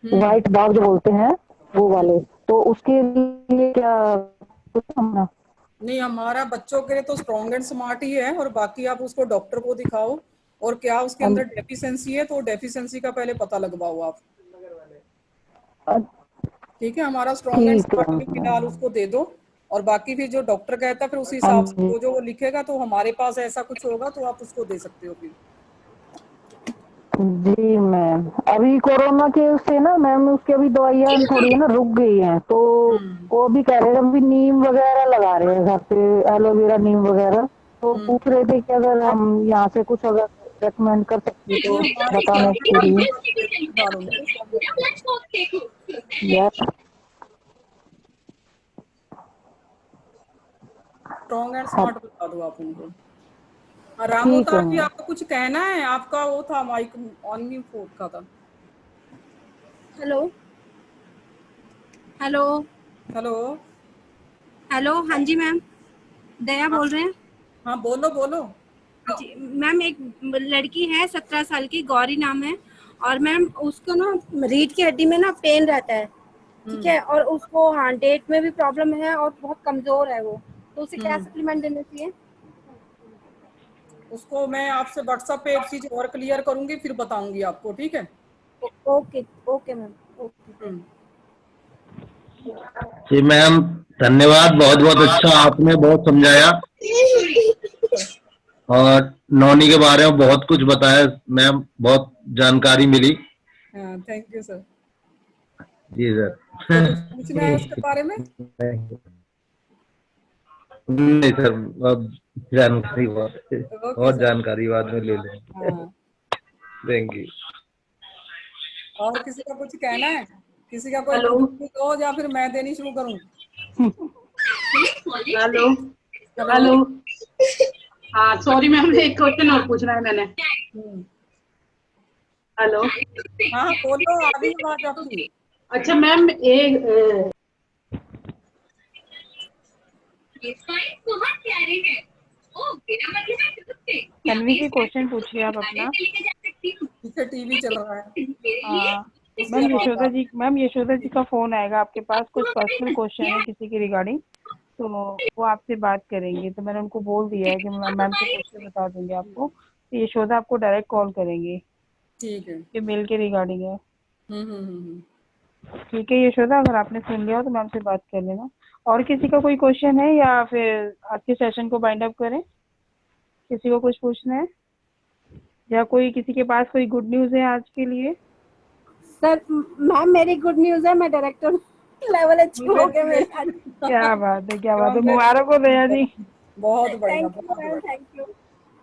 व्हाइट दाग जो बोलते हैं वो वाले। तो उसके लिए क्या कुछ करना? नहीं, हमारा बच्चों के लिए तो स्ट्रॉन्ग एंड स्मार्ट ही है, और बाकी आप उसको डॉक्टर को दिखाओ, और क्या उसके अंदर डेफिशिएंसी है तो डेफिशिएंसी का पहले पता लगवाओ आप। ठीक है, हमारा स्ट्रॉन्ग एंड ठीक स्मार्ट है भी फिलहाल उसको दे दो, और बाकी फिर जो डॉक्टर कहता है फिर उसी हिसाब से जो जो वो लिखेगा, तो हमारे पास ऐसा कुछ होगा तो आप उसको दे सकते हो फिर। जी मैम, अभी कोरोना के उससे ना मैम उसकी अभी दवाइयाँ थोड़ी है ना रुक गई हैं, तो वो भी कह रहे हैं अभी नीम वगैरह लगा रहे हैं घर पे, एलोवेरा नीम वगैरह। तो पूछ रहे थे कि अगर हम यहाँ से कुछ अगर रेकमेंड कर सकते तो बताने के लिए। यस स्ट्रॉन्ग एंड स्मार्ट बता दो आप उनको। ठीक है रामोता जी, मैम। आपको कुछ कहना है? आपका वो था माइक ऑन नहीं फोन का था। हेलो हेलो हेलो हेलो, हाँ जी मैम, दया बोल रहे हैं। हाँ, बोलो बोलो। जी मैम, एक लड़की है 17 साल की, गौरी नाम है, और मैम उसको ना रीढ़ की हड्डी में ना पेन रहता है, ठीक है, और उसको हाँ डेट में भी प्रॉब्लम है और बहुत कमजोर है वो, तो उसे क्या सप्लीमेंट देना चाहिए? उसको मैं आपसे व्हाट्सएप पे एक चीज और क्लियर करूंगी, फिर बताऊंगी आपको, ठीक है? Okay okay ma'am, okay. जी मैम, धन्यवाद, बहुत बहुत अच्छा, आपने बहुत समझाया और नौनी के बारे में बहुत कुछ बताया मैम, बहुत जानकारी मिली। Thank you sir. जी सर। तो कुछ पूछना है उसके बारे में? नहीं सर, अब जानकारी बहुत और जानकारी बाद में ले लेंगे। Thank you. और किसी का कुछ कहना है? किसी का कोई हेलो हो, या फिर मैं देनी शुरू करूं? हेलो हेलो, हाँ सॉरी मैम, एक क्वेश्चन और पूछना है मैंने। हेलो, हाँ बोलो, आ रही आवाज आपकी। अच्छा मैम, एक तन्वी जी क्वेश्चन पूछिए आप अपना। पीछे टीवी चल रहा है। हाँ मैम यशोदा जी का फोन आएगा आपके पास, कुछ पर्सनल क्वेश्चन है किसी के रिगार्डिंग, तो वो आपसे बात करेंगे। तो मैंने उनको बोल दिया है कि मैम से पूछ के बता देंगे आपको, तो यशोदा आपको डायरेक्ट कॉल करेंगे। ठीक है। ये मेल के रिगार्डिंग है। हम्म। ठीक है यशोदा, अगर आपने सुन लिया हो तो मैम से बात कर लेना। और किसी का कोई क्वेश्चन है या फिर आज के सेशन को बाइंड अप करें? किसी को कुछ पूछना है या कोई किसी के पास कोई गुड न्यूज है आज के लिए? सर मैम, मेरी गुड न्यूज है, मैं डायरेक्टर लेवल अचीव हो गया मेरा। क्या बात है, क्या बात है, मुबारक हो दया जी। बहुत बढ़िया, थैंक यू।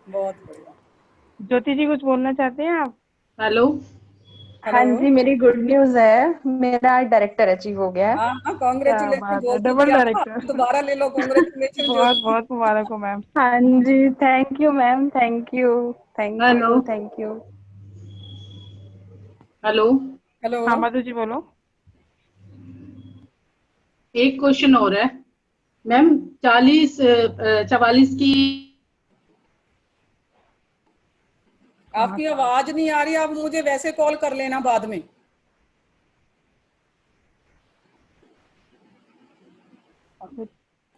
बहुत बढ़िया। ज्योति जी कुछ बोलना चाहते हैं आप? हेलो। हाँ जी, मेरी गुड न्यूज है, मेरा डायरेक्टर अचीव हो गया है। हाँ, क्या कांग्रेचुलेशन बात है, बोल तो डबल दिया, डायरेक्टर। दोबारा ले लो कांग्रेचुलेशन। बहुत बहुत मुबारक हो मैम। हाँ जी, thank you ma'am, thank you thank hello you thank you. Hello hello. हाँ मधु जी बोलो। एक क्वेश्चन और है मैम, 44 की आपकी आवाज नहीं आ रही, आप मुझे वैसे कॉल कर लेना बाद में।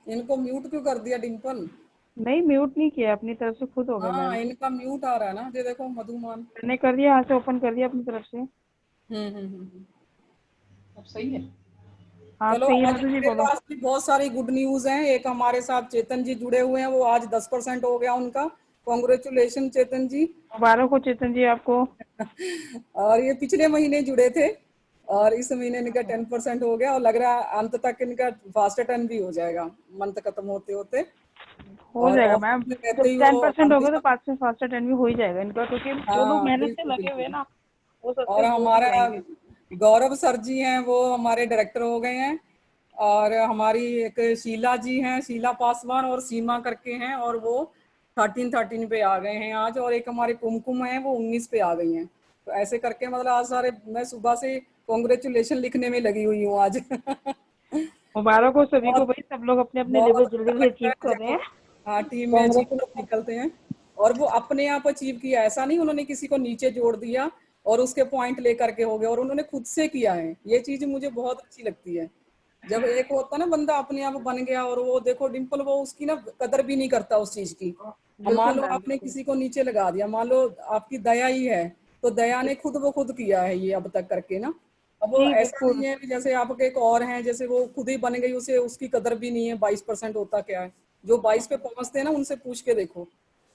इनको म्यूट क्यों कर दिया डिम्पल? नहीं म्यूट नहीं किया, अपनी तरफ से खुद हो गया हाँ, मैम। इनका म्यूट आ रहा है ना, ये देखो मधुमान। मैंने कर दिया, यहाँ से ओपन कर दिया अपनी तरफ से। अब सही है। हाँ चलो, सही है आज मधु जी मेरे बोलो। पास भी बहुत सारी गुड न्यूज हैं। एक हमारे साथ चेतन जी जुड़े हुए हैं, वो आज 10% हो गया उनका। कॉन्ग्रेचुलेशन चेतन जी। मुबारक हो चेतन जी आपको। और ये पिछले महीने जुड़े थे, और इस महीने इनका 10% हो गया, और लग रहा है अंत तक इनका फास्ट 10 भी हो जाएगा मंथ खत्म होते होते। हो और जाएगा ऑफिस मैम, में जब रहते ही वो 10% आंटी होगा तो साहब- 5 से फास्टर 10 भी हो ही जाएगा इनका, क्योंकि जो लोग हाँ, मेहनत से बिल्कुल लगे हुए बिल्कुल। ना वो और सक्सेस हो ही हमारा जाएंगे। गौरव सर जी हैं, वो हमारे डायरेक्टर हो गए हैं। और हमारी एक शीला जी हैं, शीला पासवान और सीमा करके हैं, और वो 13 पे आ गए हैं आज। और एक हमारे कुमकुम है, वो 19 पे आ गई हैं। तो ऐसे करके मतलब आज सारे, मैं सुबह से कॉन्ग्रेचुलेशन लिखने में लगी हुई हूँ आज। मुबारक हो सभी को बहुत भाई, सब लोग अपने अपने लेवल बहुत जल्दी अच्छा जल्दी लगता अचीव है कर रहे जब हैं। हाँ, टीम में अचीव निकलते हैं। और वो अपने आप अचीव किया, ऐसा नहीं उन्होंने किसी को नीचे जोड़ दिया और उसके पॉइंट लेकर के हो गया, और उन्होंने खुद से किया है। ये चीज मुझे बहुत अच्छी लगती है। जब एक होता ना बंदा अपने आप बन गया, और वो देखो डिम्पल, वो उसकी ना कदर भी नहीं करता उस चीज की। मान लो आपने किसी को नीचे लगा दिया, मान लो आपकी दया ही है, तो दया ने खुद ब खुद किया है ये अब तक करके ना। अब वो ऐसा नहीं है जैसे आपके एक और हैं, जैसे वो खुद ही बन गई, उसे उसकी कदर भी नहीं है। 22% होता क्या है, जो 22 पे पहुंचते हैं ना, उनसे पूछ के देखो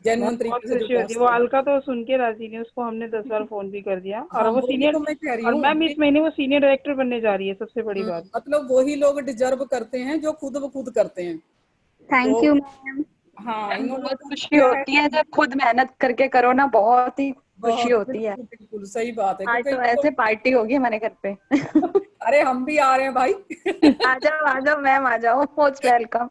जेन्युइन तरीके से जो वो पहुंचते हैं। अलका तो सुन के राजी नहीं, उसको हमने 10 बार फोन भी कर दिया। और हाँ, वो वही सीनियर, तो मैं कह रही और हूँ। मैम इस महीने वो सीनियर डायरेक्टर बनने जा रही है, सबसे बड़ी बात। मतलब वही लोग डिजर्व करते हैं जो खुद ब खुद करते हैं। Thank you ma'am. हाँ, इन्होंने बहुत खुद खुशी किया है। होती है जब खुद मेहनत करके करो ना, बहुत ही खुशी बहुत, होती है। बिल्कुल बिल्कुल सही बात है, आज क्योंकि तो ऐसे पार्टी होगी हमारे घर पे। अरे हम भी आ रहे हैं भाई। आ जाओ मैम, आ जाओ, मोस्ट वेलकम।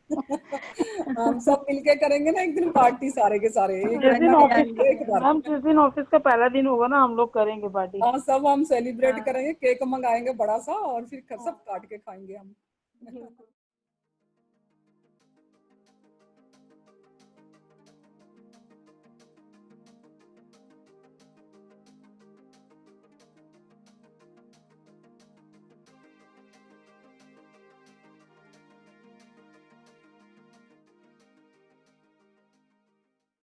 हम सब मिलके करेंगे ना एक दिन पार्टी, सारे के सारे एक जिस दिन महीना में ऑफिस एक बार। मैम, जिस दिन ऑफिस का पहला दिन होगा ना, हम लोग करेंगे पार्टी। हाँ, सब हम सेलिब्रेट करेंगे, केक मंगाएंगे बड़ा सा, और फिर सब काट के खाएंगे हम।